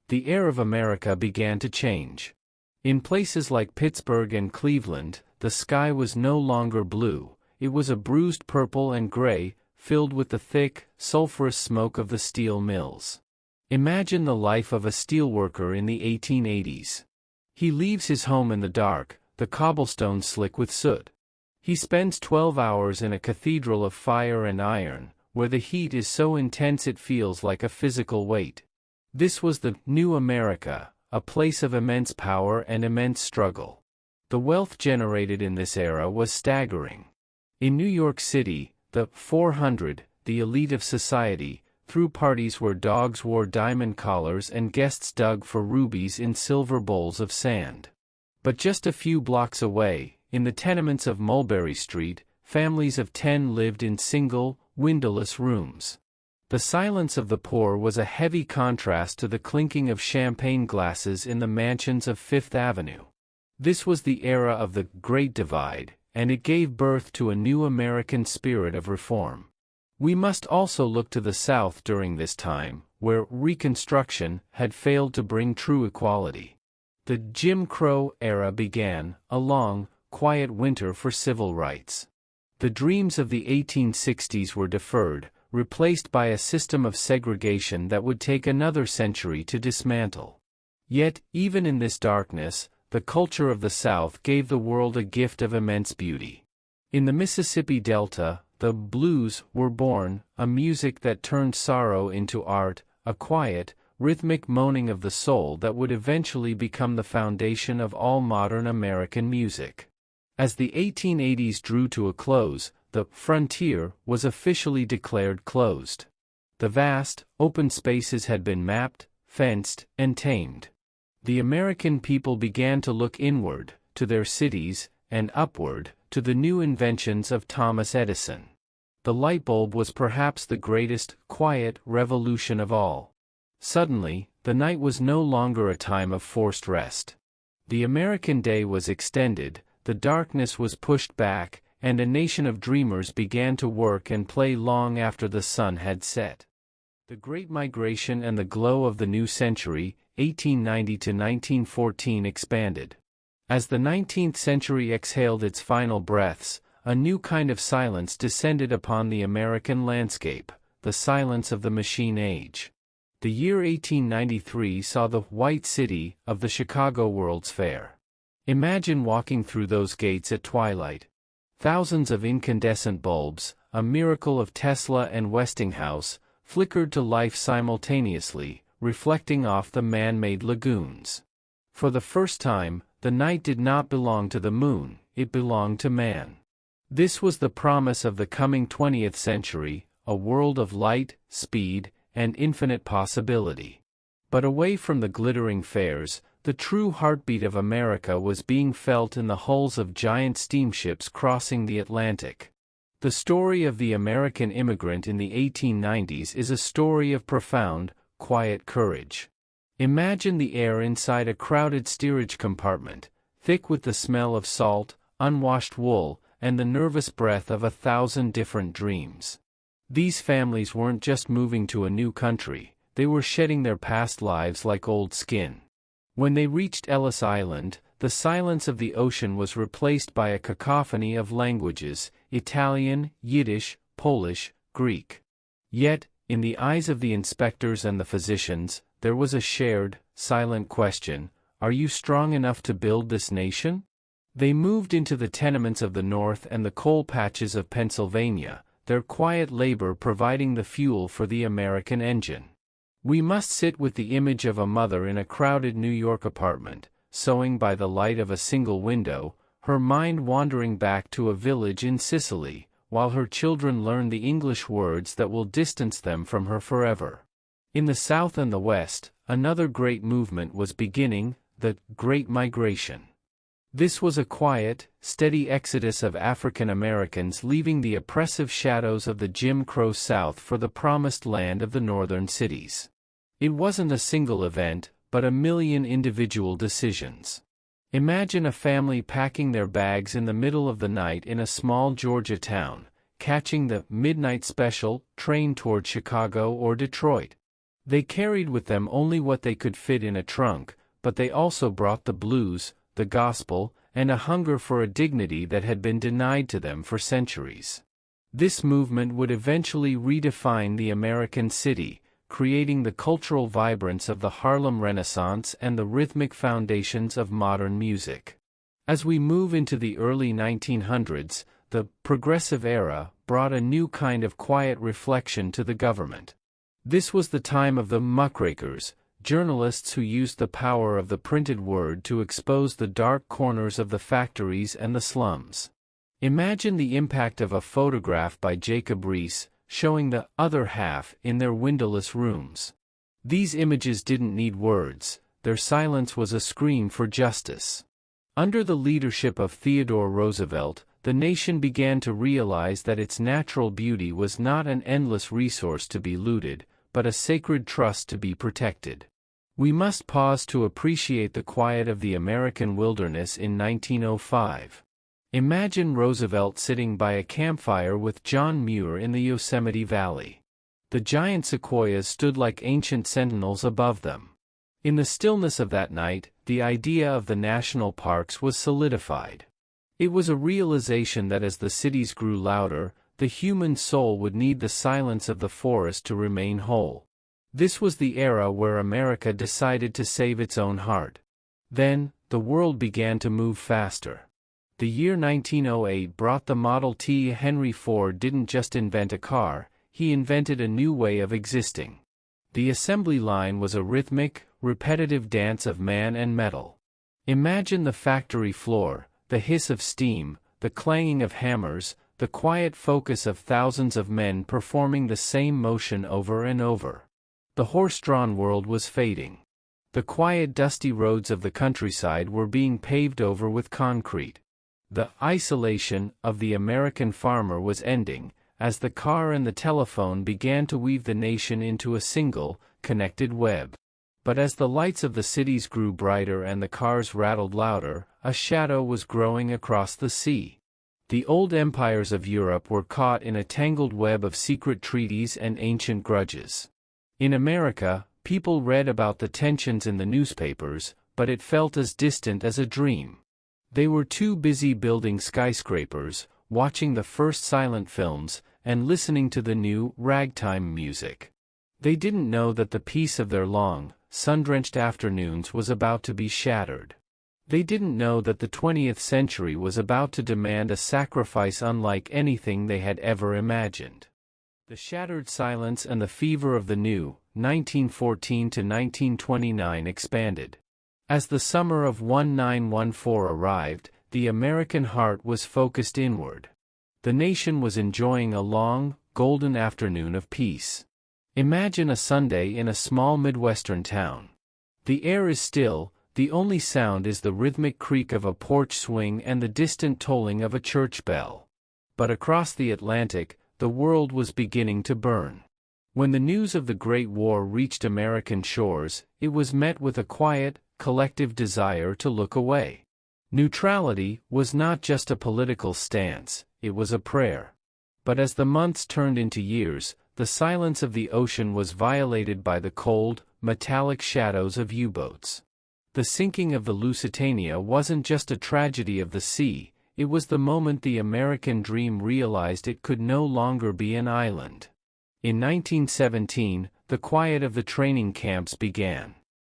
The air of America began to change. In places like Pittsburgh and Cleveland, the sky was no longer blue, it was a bruised purple and gray, filled with the thick, sulfurous smoke of the steel mills. Imagine the life of a steelworker in the 1880s. He leaves his home in the dark, the cobblestones slick with soot. He spends 12 hours in a cathedral of fire and iron, where the heat is so intense it feels like a physical weight. This was the new America, a place of immense power and immense struggle. The wealth generated in this era was staggering. In New York City, the 400, the elite of society, threw parties where dogs wore diamond collars and guests dug for rubies in silver bowls of sand. But just a few blocks away, in the tenements of Mulberry Street, families of 10 lived in single, windowless rooms. The silence of the poor was a heavy contrast to the clinking of champagne glasses in the mansions of Fifth Avenue. This was the era of the Great Divide, and it gave birth to a new American spirit of reform. We must also look to the South during this time, where Reconstruction had failed to bring true equality. The Jim Crow era began, a long, quiet winter for civil rights. The dreams of the 1860s were deferred, replaced by a system of segregation that would take another century to dismantle. Yet, even in this darkness, the culture of the South gave the world a gift of immense beauty. In the Mississippi Delta, the blues were born, a music that turned sorrow into art, a quiet, rhythmic moaning of the soul that would eventually become the foundation of all modern American music. As the 1880s drew to a close, the frontier was officially declared closed. The vast, open spaces had been mapped, fenced, and tamed. The American people began to look inward, to their cities, and upward, to the new inventions of Thomas Edison. The light bulb was perhaps the greatest, quiet revolution of all. Suddenly, the night was no longer a time of forced rest. The American day was extended, the darkness was pushed back, and a nation of dreamers began to work and play long after the sun had set. The Great Migration and the glow of the new century, 1890 to 1914, expanded. As the 19th century exhaled its final breaths, a new kind of silence descended upon the American landscape, the silence of the machine age. The year 1893 saw the White City of the Chicago World's Fair. Imagine walking through those gates at twilight. Thousands of incandescent bulbs, a miracle of Tesla and Westinghouse, flickered to life simultaneously, reflecting off the man-made lagoons. For the first time, the night did not belong to the moon, it belonged to man. This was the promise of the coming 20th century, a world of light, speed, and infinite possibility. But away from the glittering fairs, the true heartbeat of America was being felt in the hulls of giant steamships crossing the Atlantic. The story of the American immigrant in the 1890s is a story of profound, quiet courage. Imagine the air inside a crowded steerage compartment, thick with the smell of salt, unwashed wool, and the nervous breath of 1,000 different dreams. These families weren't just moving to a new country, they were shedding their past lives like old skin. When they reached Ellis Island, the silence of the ocean was replaced by a cacophony of languages: Italian, Yiddish, Polish, Greek. Yet, in the eyes of the inspectors and the physicians, there was a shared, silent question: are you strong enough to build this nation? They moved into the tenements of the North and the coal patches of Pennsylvania, their quiet labor providing the fuel for the American engine. We must sit with the image of a mother in a crowded New York apartment, sewing by the light of a single window, her mind wandering back to a village in Sicily, while her children learn the English words that will distance them from her forever. In the South and the West, another great movement was beginning, the Great Migration. This was a quiet, steady exodus of African Americans leaving the oppressive shadows of the Jim Crow South for the promised land of the northern cities. It wasn't a single event, but a million individual decisions. Imagine a family packing their bags in the middle of the night in a small Georgia town, catching the midnight special train toward Chicago or Detroit. They carried with them only what they could fit in a trunk, but they also brought the blues, the gospel, and a hunger for a dignity that had been denied to them for centuries. This movement would eventually redefine the American city, creating the cultural vibrance of the Harlem Renaissance and the rhythmic foundations of modern music. As we move into the early 1900s, the progressive era brought a new kind of quiet reflection to the government. This was the time of the muckrakers, journalists who used the power of the printed word to expose the dark corners of the factories and the slums. Imagine the impact of a photograph by Jacob Riis, showing the other half in their windowless rooms. These images didn't need words, their silence was a scream for justice. Under the leadership of Theodore Roosevelt, the nation began to realize that its natural beauty was not an endless resource to be looted, but a sacred trust to be protected. We must pause to appreciate the quiet of the American wilderness in 1905. Imagine Roosevelt sitting by a campfire with John Muir in the Yosemite Valley. The giant sequoias stood like ancient sentinels above them. In the stillness of that night, the idea of the national parks was solidified. It was a realization that as the cities grew louder, the human soul would need the silence of the forest to remain whole. This was the era where America decided to save its own heart. Then, the world began to move faster. The year 1908 brought the Model T. Henry Ford didn't just invent a car, he invented a new way of existing. The assembly line was a rhythmic, repetitive dance of man and metal. Imagine the factory floor, the hiss of steam, the clanging of hammers, the quiet focus of thousands of men performing the same motion over and over. The horse-drawn world was fading. The quiet dusty roads of the countryside were being paved over with concrete. The isolation of the American farmer was ending, as the car and the telephone began to weave the nation into a single, connected web. But as the lights of the cities grew brighter and the cars rattled louder, a shadow was growing across the sea. The old empires of Europe were caught in a tangled web of secret treaties and ancient grudges. In America, people read about the tensions in the newspapers, but it felt as distant as a dream. They were too busy building skyscrapers, watching the first silent films, and listening to the new ragtime music. They didn't know that the peace of their long, sun-drenched afternoons was about to be shattered. They didn't know that the 20th century was about to demand a sacrifice unlike anything they had ever imagined. The shattered silence and the fever of the new, 1914 to 1929 expanded. As the summer of 1914 arrived, the American heart was focused inward. The nation was enjoying a long, golden afternoon of peace. Imagine a Sunday in a small Midwestern town. The air is still, the only sound is the rhythmic creak of a porch swing and the distant tolling of a church bell. But across the Atlantic, the world was beginning to burn. When the news of the Great War reached American shores, it was met with a quiet, collective desire to look away. Neutrality was not just a political stance, it was a prayer. But as the months turned into years, the silence of the ocean was violated by the cold, metallic shadows of U-boats. The sinking of the Lusitania wasn't just a tragedy of the sea, it was the moment the American dream realized it could no longer be an island. In 1917, the quiet of the training camps began.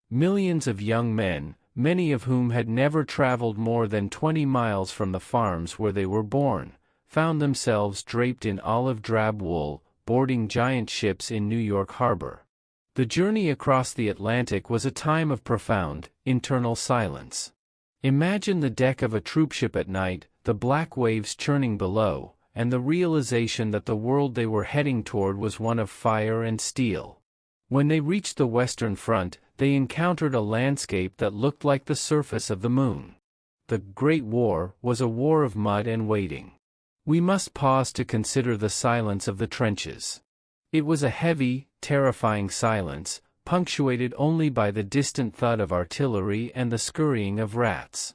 Millions of young men, many of whom had never traveled more than 20 miles from the farms where they were born, found themselves draped in olive drab wool, boarding giant ships in New York Harbor. The journey across the Atlantic was a time of profound, internal silence. Imagine the deck of a troopship at night, the black waves churning below, and the realization that the world they were heading toward was one of fire and steel. When they reached the Western Front, they encountered a landscape that looked like the surface of the moon. The Great War was a war of mud and waiting. We must pause to consider the silence of the trenches. It was a heavy, terrifying silence, punctuated only by the distant thud of artillery and the scurrying of rats.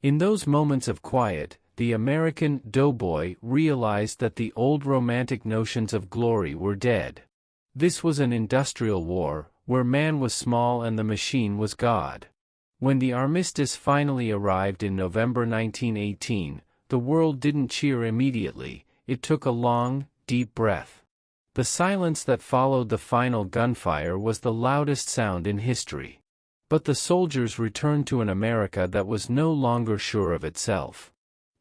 In those moments of quiet, the American doughboy realized that the old romantic notions of glory were dead. This was an industrial war, where man was small and the machine was God. When the armistice finally arrived in November 1918, the world didn't cheer immediately, it took a long, deep breath. The silence that followed the final gunfire was the loudest sound in history. But the soldiers returned to an America that was no longer sure of itself.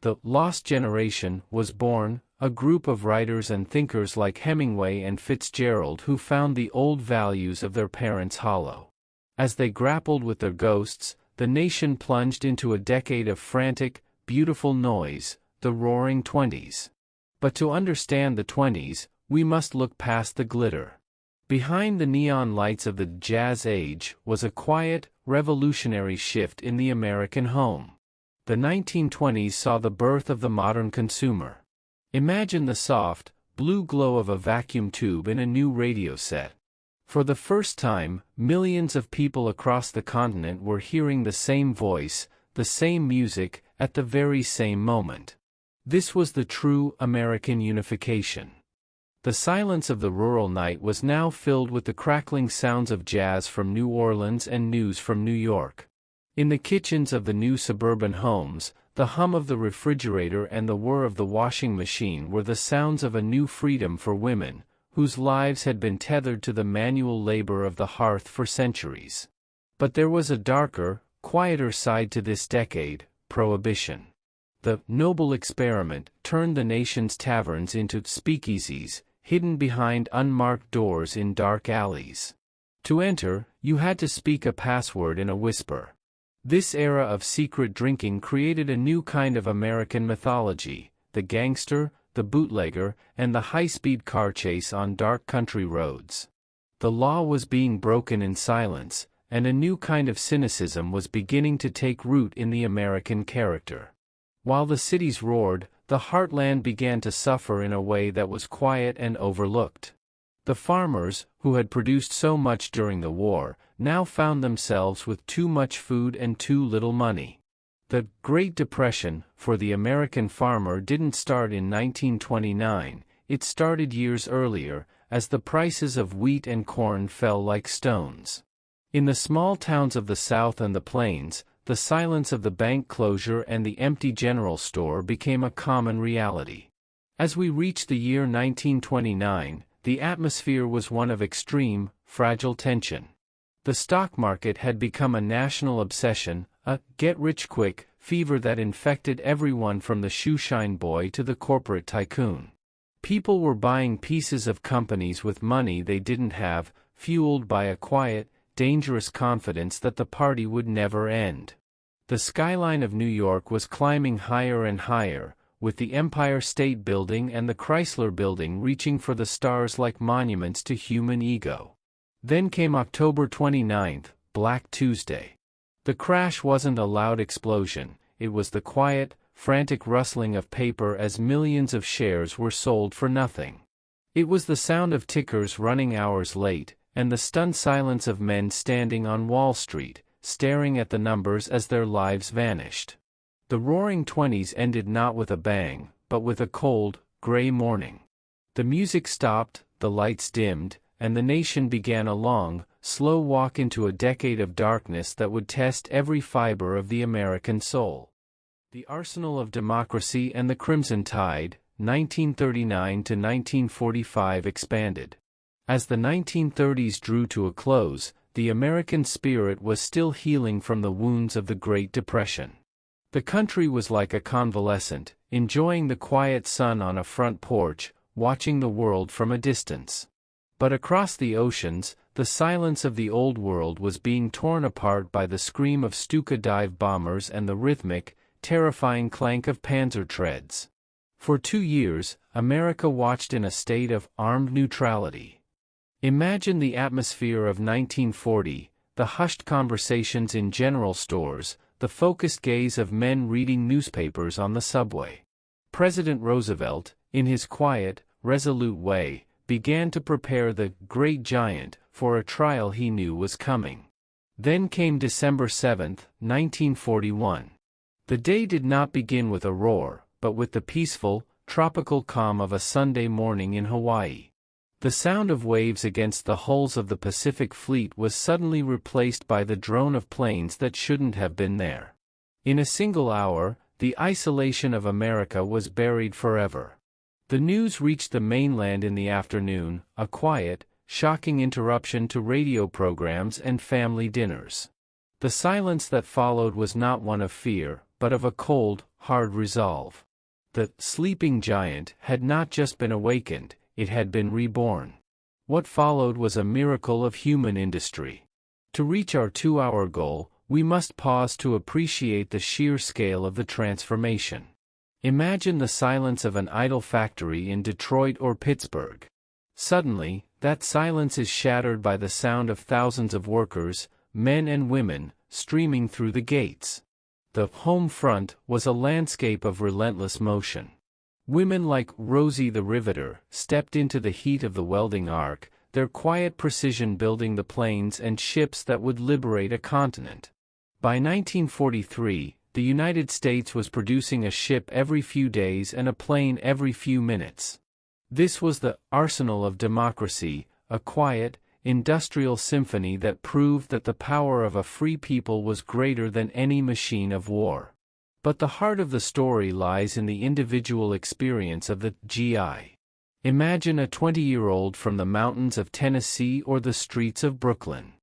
The Lost Generation was born, a group of writers and thinkers like Hemingway and Fitzgerald who found the old values of their parents hollow. As they grappled with their ghosts, the nation plunged into a decade of frantic, beautiful noise, the Roaring Twenties. But to understand the 20s, we must look past the glitter. Behind the neon lights of the Jazz Age was a quiet, revolutionary shift in the American home. The 1920s saw the birth of the modern consumer. Imagine the soft, blue glow of a vacuum tube in a new radio set. For the first time, millions of people across the continent were hearing the same voice, the same music, at the very same moment. This was the true American unification. The silence of the rural night was now filled with the crackling sounds of jazz from New Orleans and news from New York. In the kitchens of the new suburban homes, the hum of the refrigerator and the whir of the washing machine were the sounds of a new freedom for women, whose lives had been tethered to the manual labor of the hearth for centuries. But there was a darker, quieter side to this decade: Prohibition. The noble experiment turned the nation's taverns into speakeasies, hidden behind unmarked doors in dark alleys. To enter, you had to speak a password in a whisper. This era of secret drinking created a new kind of American mythology: the gangster, the bootlegger, and the high-speed car chase on dark country roads. The law was being broken in silence, and a new kind of cynicism was beginning to take root in the American character. While the cities roared, the heartland began to suffer in a way that was quiet and overlooked. The farmers, who had produced so much during the war, now found themselves with too much food and too little money. The Great Depression, for the American farmer, didn't start in 1929, it started years earlier, as the prices of wheat and corn fell like stones. In the small towns of the South and the plains, the silence of the bank closure and the empty general store became a common reality. As we reached the year 1929, the atmosphere was one of extreme, fragile tension. The stock market had become a national obsession, a get-rich-quick fever that infected everyone from the shoeshine boy to the corporate tycoon. People were buying pieces of companies with money they didn't have, fueled by a quiet, dangerous confidence that the party would never end. The skyline of New York was climbing higher and higher, with the Empire State Building and the Chrysler Building reaching for the stars like monuments to human ego. Then came October 29th, Black Tuesday. The crash wasn't a loud explosion, it was the quiet, frantic rustling of paper as millions of shares were sold for nothing. It was the sound of tickers running hours late, and the stunned silence of men standing on Wall Street, staring at the numbers as their lives vanished. The Roaring Twenties ended not with a bang, but with a cold, gray morning. The music stopped, the lights dimmed, and the nation began a long, slow walk into a decade of darkness that would test every fiber of the American soul. The Arsenal of Democracy and the Crimson Tide, 1939 to 1945, expanded. As the 1930s drew to a close, the American spirit was still healing from the wounds of the Great Depression. The country was like a convalescent, enjoying the quiet sun on a front porch, watching the world from a distance. But across the oceans, the silence of the old world was being torn apart by the scream of Stuka dive bombers and the rhythmic, terrifying clank of panzer treads. For 2 years, America watched in a state of armed neutrality. Imagine the atmosphere of 1940, the hushed conversations in general stores, the focused gaze of men reading newspapers on the subway. President Roosevelt, in his quiet, resolute way, began to prepare the great giant for a trial he knew was coming. Then came December 7, 1941. The day did not begin with a roar, but with the peaceful, tropical calm of a Sunday morning in Hawaii. The sound of waves against the hulls of the Pacific Fleet was suddenly replaced by the drone of planes that shouldn't have been there. In a single hour, the isolation of America was buried forever. The news reached the mainland in the afternoon, a quiet, shocking interruption to radio programs and family dinners. The silence that followed was not one of fear, but of a cold, hard resolve. The sleeping giant had not just been awakened, it had been reborn. What followed was a miracle of human industry. To reach our 2-hour goal, we must pause to appreciate the sheer scale of the transformation. Imagine the silence of an idle factory in Detroit or Pittsburgh. Suddenly, that silence is shattered by the sound of thousands of workers, men and women, streaming through the gates. The home front was a landscape of relentless motion. Women like Rosie the Riveter stepped into the heat of the welding arc, their quiet precision building the planes and ships that would liberate a continent. By 1943, the United States was producing a ship every few days and a plane every few minutes. This was the arsenal of democracy, a quiet, industrial symphony that proved that the power of a free people was greater than any machine of war. But the heart of the story lies in the individual experience of the GI. Imagine a 20-year-old from the mountains of Tennessee or the streets of Brooklyn.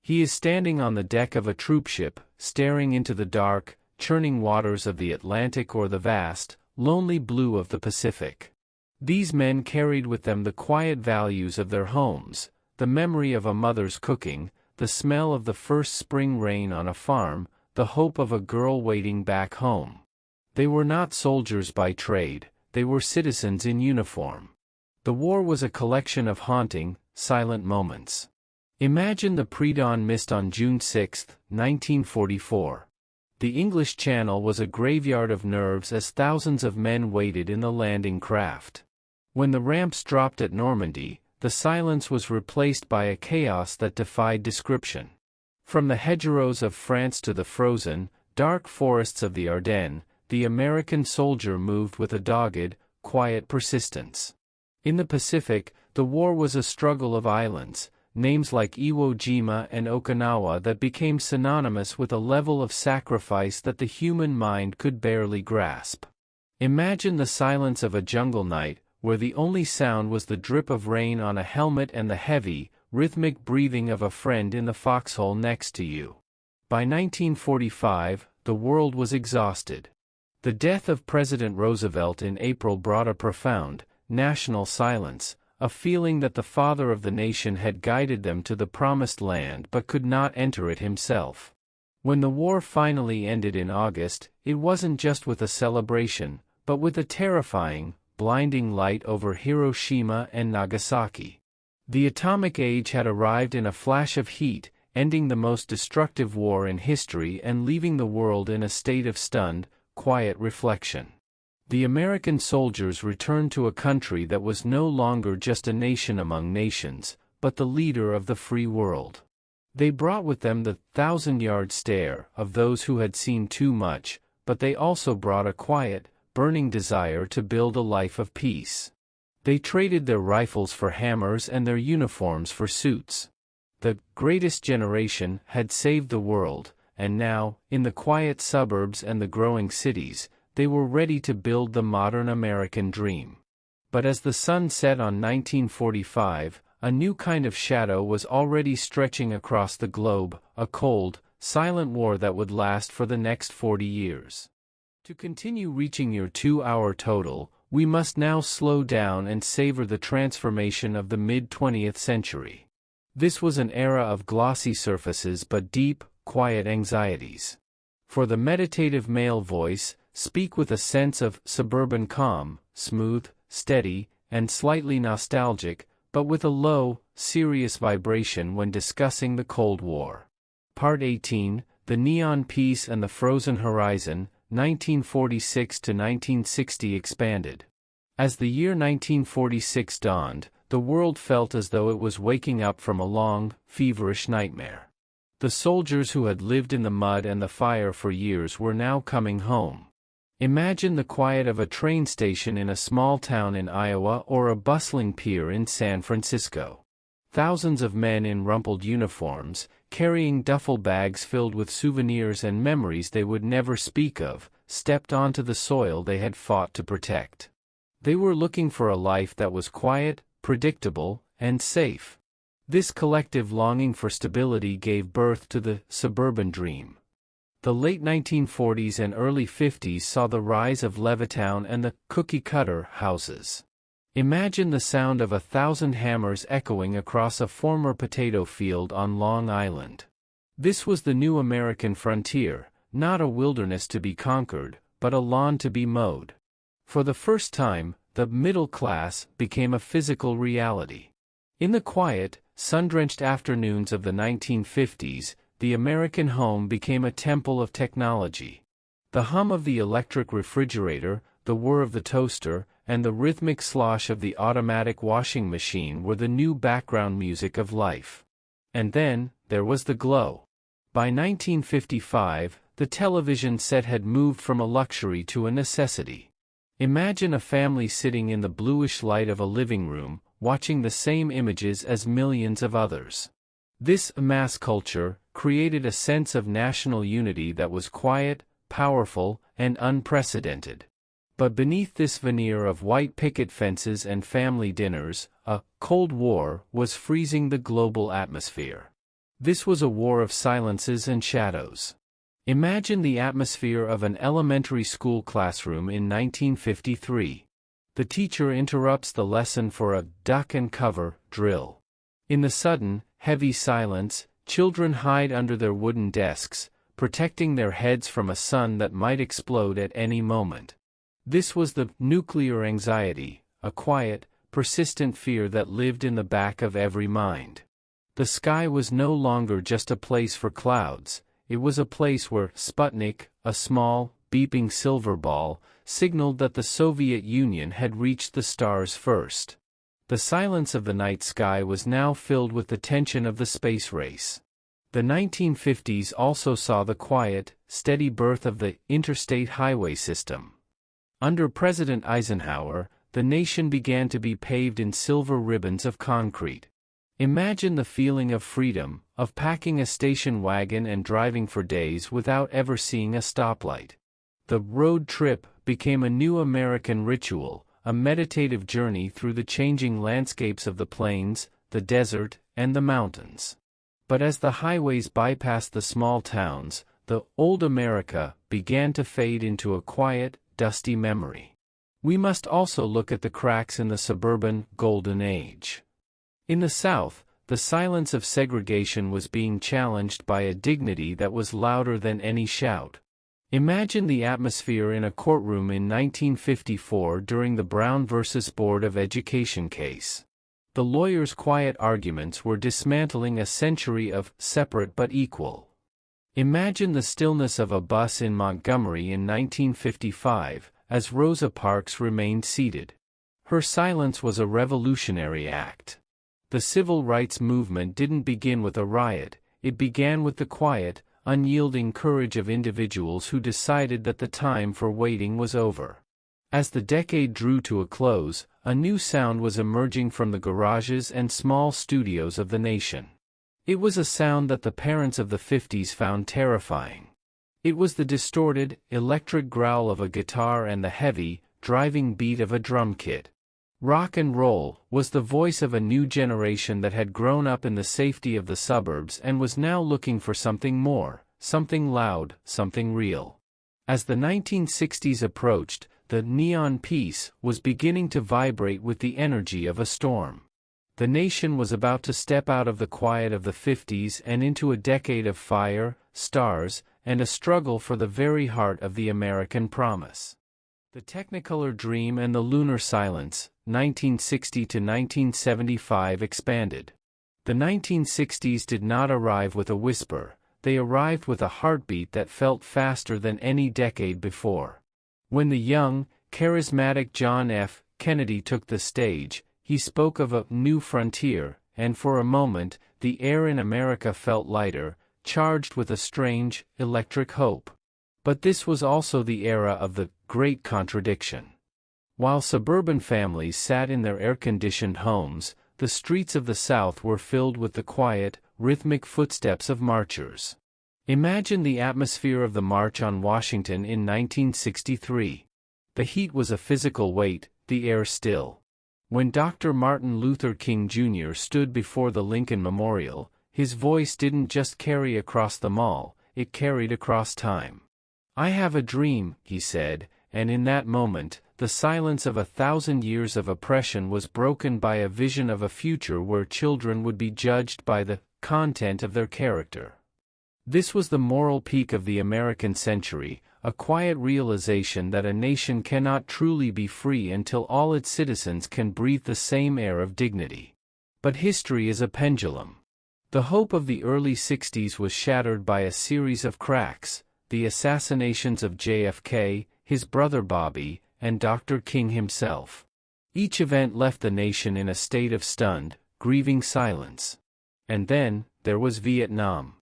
He is standing on the deck of a troopship, staring into the dark, churning waters of the Atlantic or the vast, lonely blue of the Pacific. These men carried with them the quiet values of their homes, the memory of a mother's cooking, the smell of the first spring rain on a farm, the hope of a girl waiting back home. They were not soldiers by trade, they were citizens in uniform. The war was a collection of haunting, silent moments. Imagine the pre-dawn mist on June 6, 1944. The English Channel was a graveyard of nerves as thousands of men waited in the landing craft. When the ramps dropped at Normandy, the silence was replaced by a chaos that defied description. From the hedgerows of France to the frozen, dark forests of the Ardennes, the American soldier moved with a dogged, quiet persistence. In the Pacific, the war was a struggle of islands, names like Iwo Jima and Okinawa that became synonymous with a level of sacrifice that the human mind could barely grasp. Imagine the silence of a jungle night, where the only sound was the drip of rain on a helmet and the heavy, rhythmic breathing of a friend in the foxhole next to you. By 1945, the world was exhausted. The death of President Roosevelt in April brought a profound, national silence, a feeling that the father of the nation had guided them to the promised land but could not enter it himself. When the war finally ended in August, it wasn't just with a celebration, but with a terrifying, blinding light over Hiroshima and Nagasaki. The atomic age had arrived in a flash of heat, ending the most destructive war in history and leaving the world in a state of stunned, quiet reflection. The American soldiers returned to a country that was no longer just a nation among nations, but the leader of the free world. They brought with them the thousand-yard stare of those who had seen too much, but they also brought a quiet, burning desire to build a life of peace. They traded their rifles for hammers and their uniforms for suits. The greatest generation had saved the world, and now, in the quiet suburbs and the growing cities, they were ready to build the modern American dream. But as the sun set on 1945, a new kind of shadow was already stretching across the globe, a cold, silent war that would last for the next 40 years. To continue reaching your 2-hour total, we must now slow down and savor the transformation of the mid-20th century. This was an era of glossy surfaces but deep, quiet anxieties. For the meditative male voice, speak with a sense of suburban calm, smooth, steady, and slightly nostalgic, but with a low, serious vibration when discussing the Cold War. Part 18, The Neon Peace and the Frozen Horizon, 1946 to 1960 expanded. As the year 1946 dawned, the world felt as though it was waking up from a long, feverish nightmare. The soldiers who had lived in the mud and the fire for years were now coming home. Imagine the quiet of a train station in a small town in Iowa or a bustling pier in San Francisco. Thousands of men in rumpled uniforms, carrying duffel bags filled with souvenirs and memories they would never speak of, stepped onto the soil they had fought to protect. They were looking for a life that was quiet, predictable, and safe. This collective longing for stability gave birth to the suburban dream. The late 1940s and early 50s saw the rise of Levittown and the cookie-cutter houses. Imagine the sound of 1,000 hammers echoing across a former potato field on Long Island. This was the new American frontier, not a wilderness to be conquered, but a lawn to be mowed. For the first time, the middle class became a physical reality. In the quiet, sun-drenched afternoons of the 1950s, the American home became a temple of technology. The hum of the electric refrigerator, the whir of the toaster, and the rhythmic slosh of the automatic washing machine were the new background music of life. And then, there was the glow. By 1955, the television set had moved from a luxury to a necessity. Imagine a family sitting in the bluish light of a living room, watching the same images as millions of others. This mass culture created a sense of national unity that was quiet, powerful, and unprecedented. But beneath this veneer of white picket fences and family dinners, a Cold War was freezing the global atmosphere. This was a war of silences and shadows. Imagine the atmosphere of an elementary school classroom in 1953. The teacher interrupts the lesson for a duck and cover drill. In the sudden, heavy silence, children hide under their wooden desks, protecting their heads from a sun that might explode at any moment. This was the nuclear anxiety, a quiet, persistent fear that lived in the back of every mind. The sky was no longer just a place for clouds, it was a place where Sputnik, a small, beeping silver ball, signaled that the Soviet Union had reached the stars first. The silence of the night sky was now filled with the tension of the space race. The 1950s also saw the quiet, steady birth of the interstate highway system. Under President Eisenhower, the nation began to be paved in silver ribbons of concrete. Imagine the feeling of freedom, of packing a station wagon and driving for days without ever seeing a stoplight. The road trip became a new American ritual, a meditative journey through the changing landscapes of the plains, the desert, and the mountains. But as the highways bypassed the small towns, the old America began to fade into a quiet, dusty memory. We must also look at the cracks in the suburban golden age. In the South, the silence of segregation was being challenged by a dignity that was louder than any shout. Imagine the atmosphere in a courtroom in 1954 during the Brown versus Board of Education case. The lawyers' quiet arguments were dismantling a century of separate but equal. Imagine the stillness of a bus in Montgomery in 1955, as Rosa Parks remained seated. Her silence was a revolutionary act. The civil rights movement didn't begin with a riot, it began with the quiet, unyielding courage of individuals who decided that the time for waiting was over. As the decade drew to a close, a new sound was emerging from the garages and small studios of the nation. It was a sound that the parents of the 50s found terrifying. It was the distorted, electric growl of a guitar and the heavy, driving beat of a drum kit. Rock and roll was the voice of a new generation that had grown up in the safety of the suburbs and was now looking for something more, something loud, something real. As the 1960s approached, the neon piece was beginning to vibrate with the energy of a storm. The nation was about to step out of the quiet of the 50s and into a decade of fire, stars, and a struggle for the very heart of the American promise. The Technicolor Dream and the Lunar Silence, 1960 to 1975 expanded. The 1960s did not arrive with a whisper, they arrived with a heartbeat that felt faster than any decade before. When the young, charismatic John F. Kennedy took the stage, he spoke of a new frontier, and for a moment, the air in America felt lighter, charged with a strange, electric hope. But this was also the era of the Great Contradiction. While suburban families sat in their air-conditioned homes, the streets of the South were filled with the quiet, rhythmic footsteps of marchers. Imagine the atmosphere of the March on Washington in 1963. The heat was a physical weight, the air still. When Dr. Martin Luther King Jr. stood before the Lincoln Memorial, his voice didn't just carry across the mall, it carried across time. "I have a dream," he said, and in that moment, the silence of 1,000 years of oppression was broken by a vision of a future where children would be judged by the content of their character. This was the moral peak of the American century, a quiet realization that a nation cannot truly be free until all its citizens can breathe the same air of dignity. But history is a pendulum. The hope of the early 60s was shattered by a series of cracks: the assassinations of JFK, his brother Bobby, and Dr. King himself. Each event left the nation in a state of stunned, grieving silence. And then, there was Vietnam.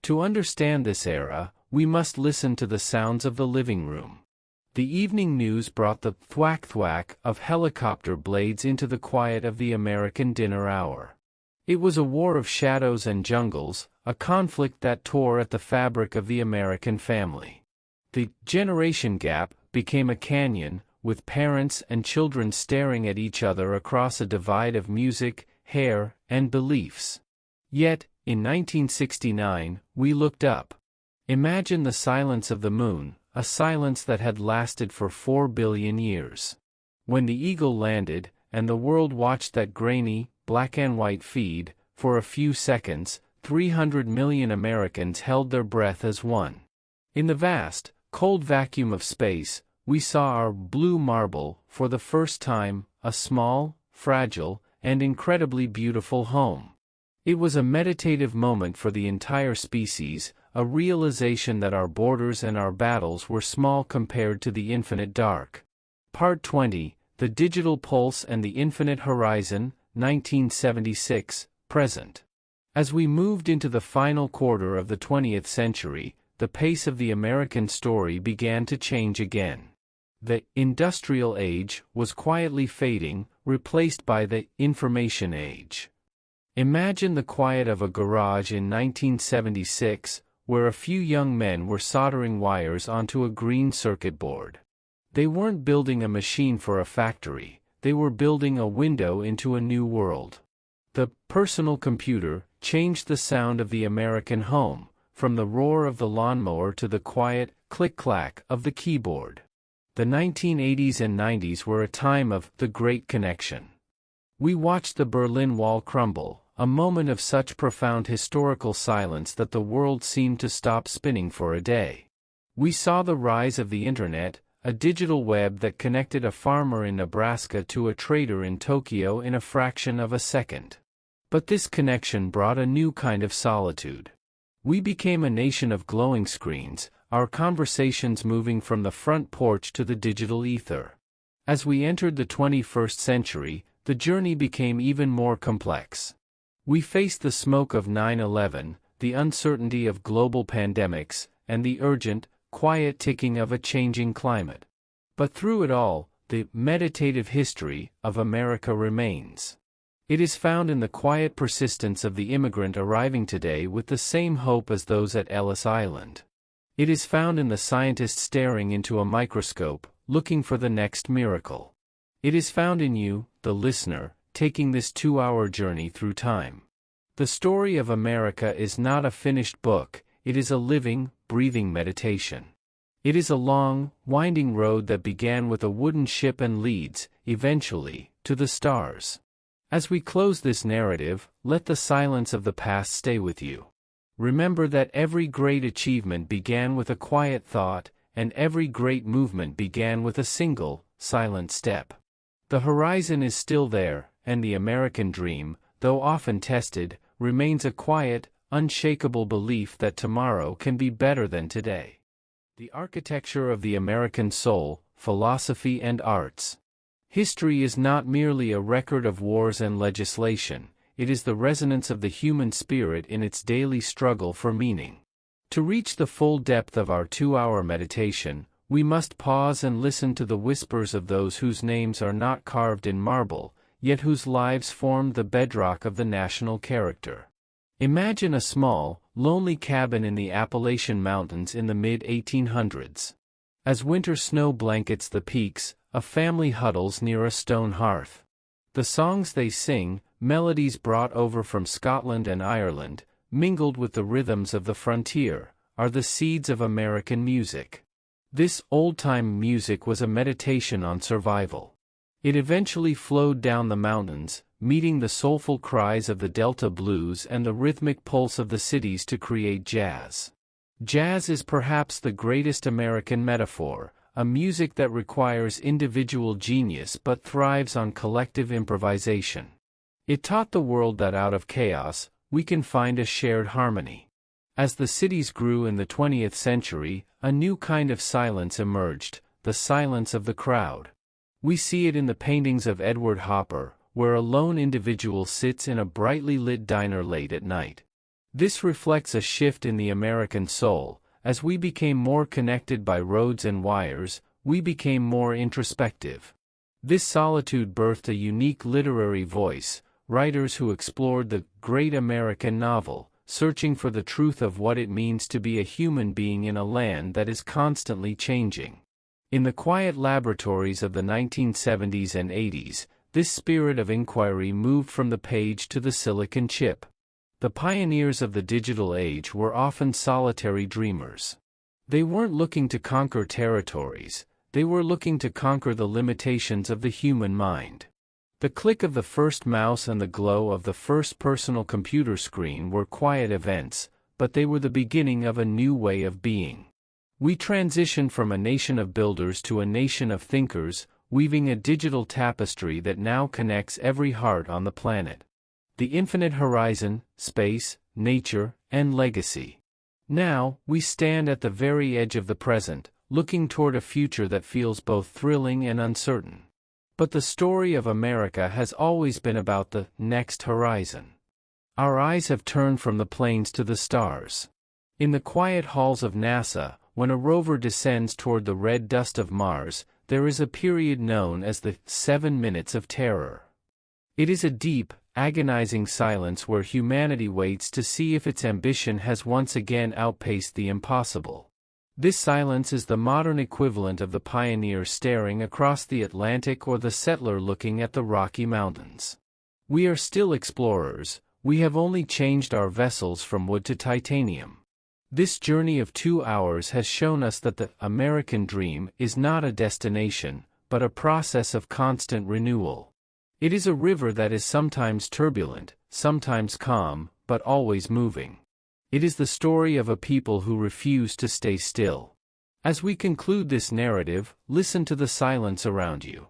To understand this era, we must listen to the sounds of the living room. The evening news brought the thwack-thwack of helicopter blades into the quiet of the American dinner hour. It was a war of shadows and jungles, a conflict that tore at the fabric of the American family. The generation gap became a canyon, with parents and children staring at each other across a divide of music, hair, and beliefs. Yet, in 1969, we looked up. Imagine the silence of the moon, a silence that had lasted for 4 billion years. When the eagle landed, and the world watched that grainy, black and white feed, for a few seconds, 300 million Americans held their breath as one. In the vast, cold vacuum of space, we saw our blue marble, for the first time, a small, fragile, and incredibly beautiful home. It was a meditative moment for the entire species, a realization that our borders and our battles were small compared to the infinite dark. Part 20, The Digital Pulse and the Infinite Horizon, 1976, present. As we moved into the final quarter of the 20th century, the pace of the American story began to change again. The industrial age was quietly fading, replaced by the information age. Imagine the quiet of a garage in 1976, where a few young men were soldering wires onto a green circuit board. They weren't building a machine for a factory, they were building a window into a new world. The personal computer changed the sound of the American home, from the roar of the lawnmower to the quiet click-clack of the keyboard. The 1980s and 90s were a time of the Great Connection. We watched the Berlin Wall crumble, a moment of such profound historical silence that the world seemed to stop spinning for a day. We saw the rise of the Internet, a digital web that connected a farmer in Nebraska to a trader in Tokyo in a fraction of a second. But this connection brought a new kind of solitude. We became a nation of glowing screens, our conversations moving from the front porch to the digital ether. As we entered the 21st century, the journey became even more complex. We faced the smoke of 9/11, the uncertainty of global pandemics, and the urgent, quiet ticking of a changing climate. But through it all, the meditative history of America remains. It is found in the quiet persistence of the immigrant arriving today with the same hope as those at Ellis Island. It is found in the scientist staring into a microscope, looking for the next miracle. It is found in you, the listener, taking this 2-hour journey through time. The story of America is not a finished book, it is a living, breathing meditation. It is a long, winding road that began with a wooden ship and leads, eventually, to the stars. As we close this narrative, let the silence of the past stay with you. Remember that every great achievement began with a quiet thought, and every great movement began with a single, silent step. The horizon is still there, and the American dream, though often tested, remains a quiet, unshakable belief that tomorrow can be better than today. The architecture of the American soul, philosophy and arts. History is not merely a record of wars and legislation, it is the resonance of the human spirit in its daily struggle for meaning. To reach the full depth of our 2-hour meditation, we must pause and listen to the whispers of those whose names are not carved in marble, yet whose lives formed the bedrock of the national character. Imagine a small, lonely cabin in the Appalachian Mountains in the mid-1800s. As winter snow blankets the peaks, a family huddles near a stone hearth. The songs they sing, melodies brought over from Scotland and Ireland, mingled with the rhythms of the frontier, are the seeds of American music. This old-time music was a meditation on survival. It eventually flowed down the mountains, meeting the soulful cries of the Delta blues and the rhythmic pulse of the cities to create jazz. Jazz is perhaps the greatest American metaphor, a music that requires individual genius but thrives on collective improvisation. It taught the world that out of chaos, we can find a shared harmony. As the cities grew in the 20th century, a new kind of silence emerged, the silence of the crowd. We see it in the paintings of Edward Hopper, where a lone individual sits in a brightly lit diner late at night. This reflects a shift in the American soul. As we became more connected by roads and wires, we became more introspective. This solitude birthed a unique literary voice, writers who explored the great American novel, searching for the truth of what it means to be a human being in a land that is constantly changing. In the quiet laboratories of the 1970s and 80s, this spirit of inquiry moved from the page to the silicon chip. The pioneers of the digital age were often solitary dreamers. They weren't looking to conquer territories, they were looking to conquer the limitations of the human mind. The click of the first mouse and the glow of the first personal computer screen were quiet events, but they were the beginning of a new way of being. We transitioned from a nation of builders to a nation of thinkers, weaving a digital tapestry that now connects every heart on the planet. The infinite horizon, space, nature, and legacy. Now, we stand at the very edge of the present, looking toward a future that feels both thrilling and uncertain. But the story of America has always been about the next horizon. Our eyes have turned from the planes to the stars. In the quiet halls of NASA, when a rover descends toward the red dust of Mars, there is a period known as the 7 minutes of terror. It is a deep, agonizing silence where humanity waits to see if its ambition has once again outpaced the impossible. This silence is the modern equivalent of the pioneer staring across the Atlantic or the settler looking at the Rocky Mountains. We are still explorers, we have only changed our vessels from wood to titanium. This journey of 2 hours has shown us that the American dream is not a destination, but a process of constant renewal. It is a river that is sometimes turbulent, sometimes calm, but always moving. It is the story of a people who refuse to stay still. As we conclude this narrative, listen to the silence around you.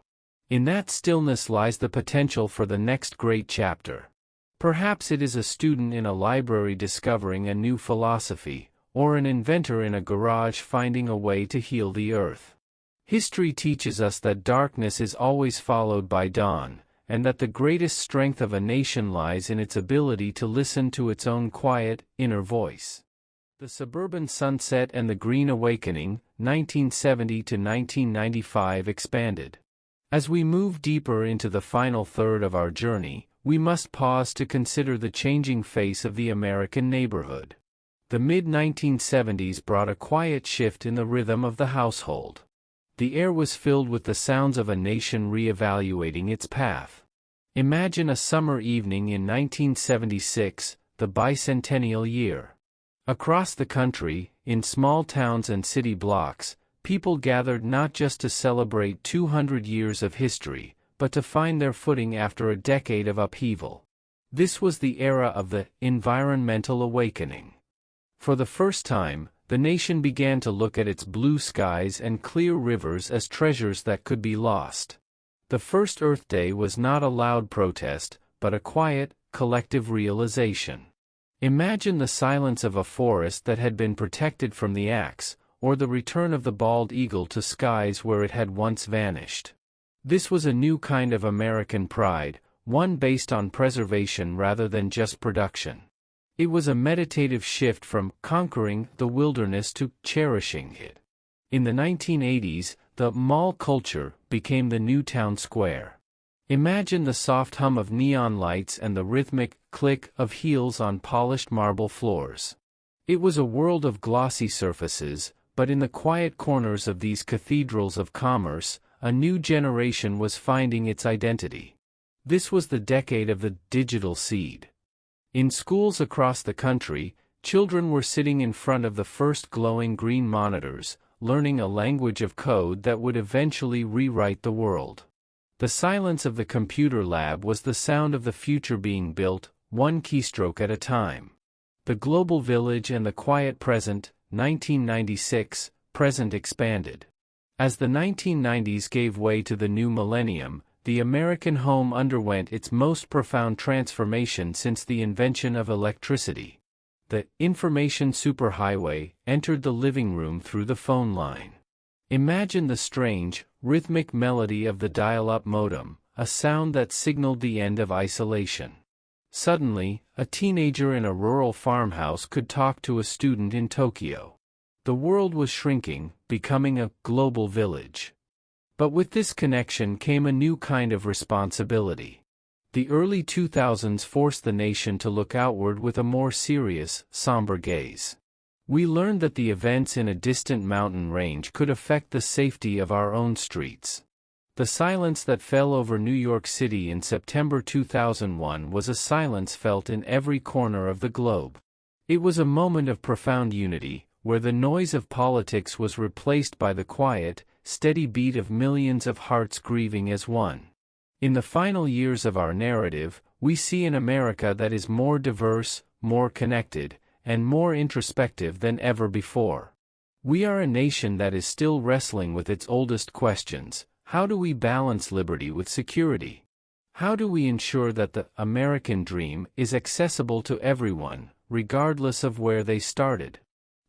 In that stillness lies the potential for the next great chapter. Perhaps it is a student in a library discovering a new philosophy, or an inventor in a garage finding a way to heal the earth. History teaches us that darkness is always followed by dawn, and that the greatest strength of a nation lies in its ability to listen to its own quiet, inner voice. The Suburban Sunset and the Green Awakening, 1970 to 1995 expanded. As we move deeper into the final third of our journey, we must pause to consider the changing face of the American neighborhood. The mid-1970s brought a quiet shift in the rhythm of the household. The air was filled with the sounds of a nation re-evaluating its path. Imagine a summer evening in 1976, the bicentennial year. Across the country, in small towns and city blocks, people gathered not just to celebrate 200 years of history, but to find their footing after a decade of upheaval. This was the era of the environmental awakening. For the first time, the nation began to look at its blue skies and clear rivers as treasures that could be lost. The first Earth Day was not a loud protest, but a quiet, collective realization. Imagine the silence of a forest that had been protected from the axe, or the return of the bald eagle to skies where it had once vanished. This was a new kind of American pride, one based on preservation rather than just production. It was a meditative shift from conquering the wilderness to cherishing it. In the 1980s, the mall culture became the new town square. Imagine the soft hum of neon lights and the rhythmic click of heels on polished marble floors. It was a world of glossy surfaces, but in the quiet corners of these cathedrals of commerce, a new generation was finding its identity. This was the decade of the digital seed. In schools across the country, children were sitting in front of the first glowing green monitors, learning a language of code that would eventually rewrite the world. The silence of the computer lab was the sound of the future being built, one keystroke at a time. The global village and the quiet present, 1996, present expanded. As the 1990s gave way to the new millennium, the American home underwent its most profound transformation since the invention of electricity. The information superhighway entered the living room through the phone line. Imagine the strange, rhythmic melody of the dial-up modem, a sound that signaled the end of isolation. Suddenly, a teenager in a rural farmhouse could talk to a student in Tokyo. The world was shrinking, becoming a global village. But with this connection came a new kind of responsibility. The early 2000s forced the nation to look outward with a more serious, somber gaze. We learned that the events in a distant mountain range could affect the safety of our own streets. The silence that fell over New York City in September 2001 was a silence felt in every corner of the globe. It was a moment of profound unity, where the noise of politics was replaced by the quiet, steady beat of millions of hearts grieving as one. In the final years of our narrative, we see an America that is more diverse, more connected, and more introspective than ever before. We are a nation that is still wrestling with its oldest questions. How do we balance liberty with security? How do we ensure that the American dream is accessible to everyone, regardless of where they started?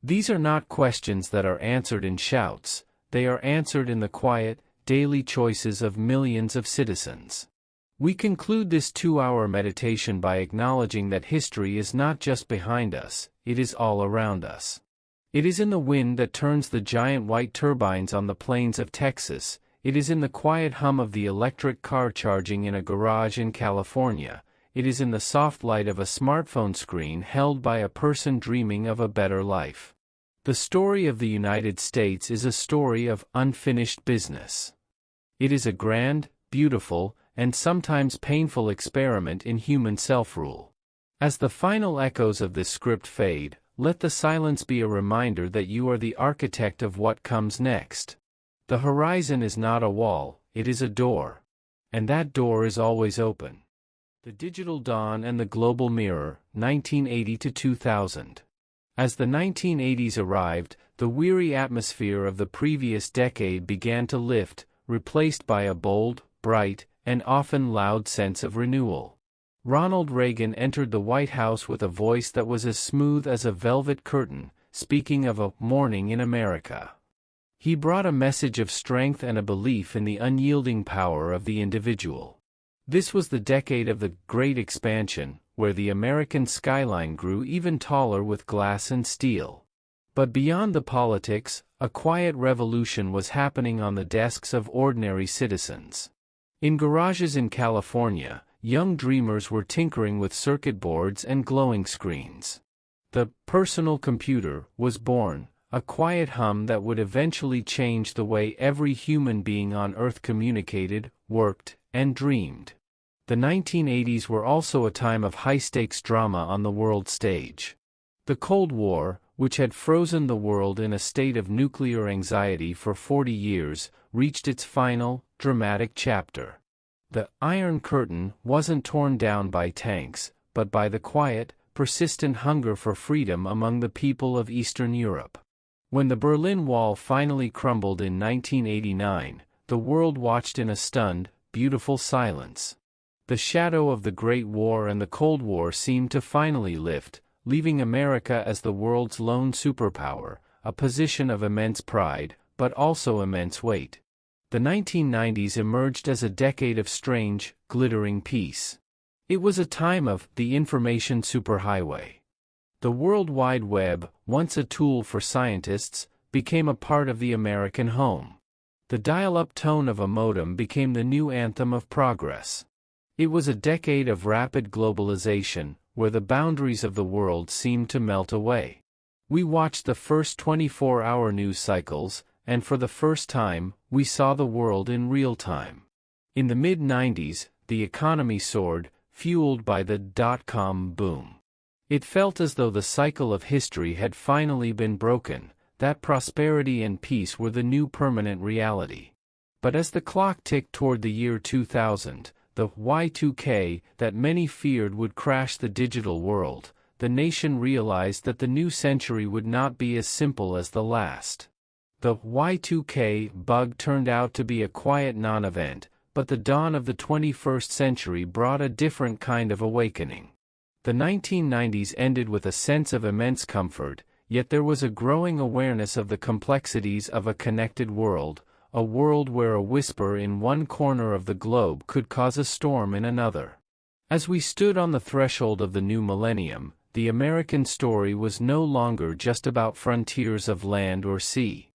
These are not questions that are answered in shouts, they are answered in the quiet, daily choices of millions of citizens. We conclude this 2-hour meditation by acknowledging that history is not just behind us, it is all around us. It is in the wind that turns the giant white turbines on the plains of Texas, it is in the quiet hum of the electric car charging in a garage in California, it is in the soft light of a smartphone screen held by a person dreaming of a better life. The story of the United States is a story of unfinished business. It is a grand, beautiful, and sometimes painful experiment in human self-rule. As the final echoes of this script fade, let the silence be a reminder that you are the architect of what comes next. The horizon is not a wall, it is a door. And that door is always open. The Digital Dawn and the Global Mirror, 1980 to 2000. As the 1980s arrived, the weary atmosphere of the previous decade began to lift, replaced by a bold, bright, and often loud sense of renewal. Ronald Reagan entered the White House with a voice that was as smooth as a velvet curtain, speaking of a morning in America. He brought a message of strength and a belief in the unyielding power of the individual. This was the decade of the Great Expansion, where the American skyline grew even taller with glass and steel. But beyond the politics, a quiet revolution was happening on the desks of ordinary citizens. In garages in California, young dreamers were tinkering with circuit boards and glowing screens. The personal computer was born, a quiet hum that would eventually change the way every human being on Earth communicated, worked, and dreamed. The 1980s were also a time of high-stakes drama on the world stage. The Cold War, which had frozen the world in a state of nuclear anxiety for 40 years, reached its final, dramatic chapter. The Iron Curtain wasn't torn down by tanks, but by the quiet, persistent hunger for freedom among the people of Eastern Europe. When the Berlin Wall finally crumbled in 1989, the world watched in a stunned, beautiful silence. The shadow of the Great War and the Cold War seemed to finally lift, leaving America as the world's lone superpower, a position of immense pride, but also immense weight. The 1990s emerged as a decade of strange, glittering peace. It was a time of the information superhighway. The World Wide Web, once a tool for scientists, became a part of the American home. The dial-up tone of a modem became the new anthem of progress. It was a decade of rapid globalization, where the boundaries of the world seemed to melt away. We watched the first 24-hour news cycles, and for the first time, we saw the world in real time. In the mid-90s, the economy soared, fueled by the dot-com boom. It felt as though the cycle of history had finally been broken, that prosperity and peace were the new permanent reality. But as the clock ticked toward the year 2000, the Y2K that many feared would crash the digital world, the nation realized that the new century would not be as simple as the last. The Y2K bug turned out to be a quiet non-event, but the dawn of the 21st century brought a different kind of awakening. The 1990s ended with a sense of immense comfort, yet there was a growing awareness of the complexities of a connected world, a world where a whisper in one corner of the globe could cause a storm in another. As we stood on the threshold of the new millennium, the American story was no longer just about frontiers of land or sea.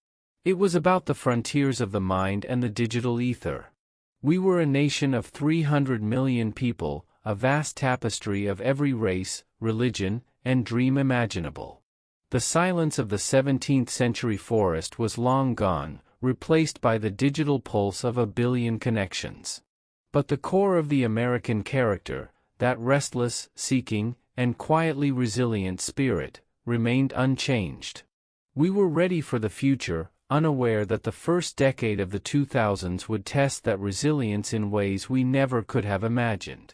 It was about the frontiers of the mind and the digital ether. We were a nation of 300 million people, a vast tapestry of every race, religion, and dream imaginable. The silence of the 17th century forest was long gone, replaced by the digital pulse of a billion connections. But the core of the American character, that restless, seeking, and quietly resilient spirit, remained unchanged. We were ready for the future, unaware that the first decade of the 2000s would test that resilience in ways we never could have imagined.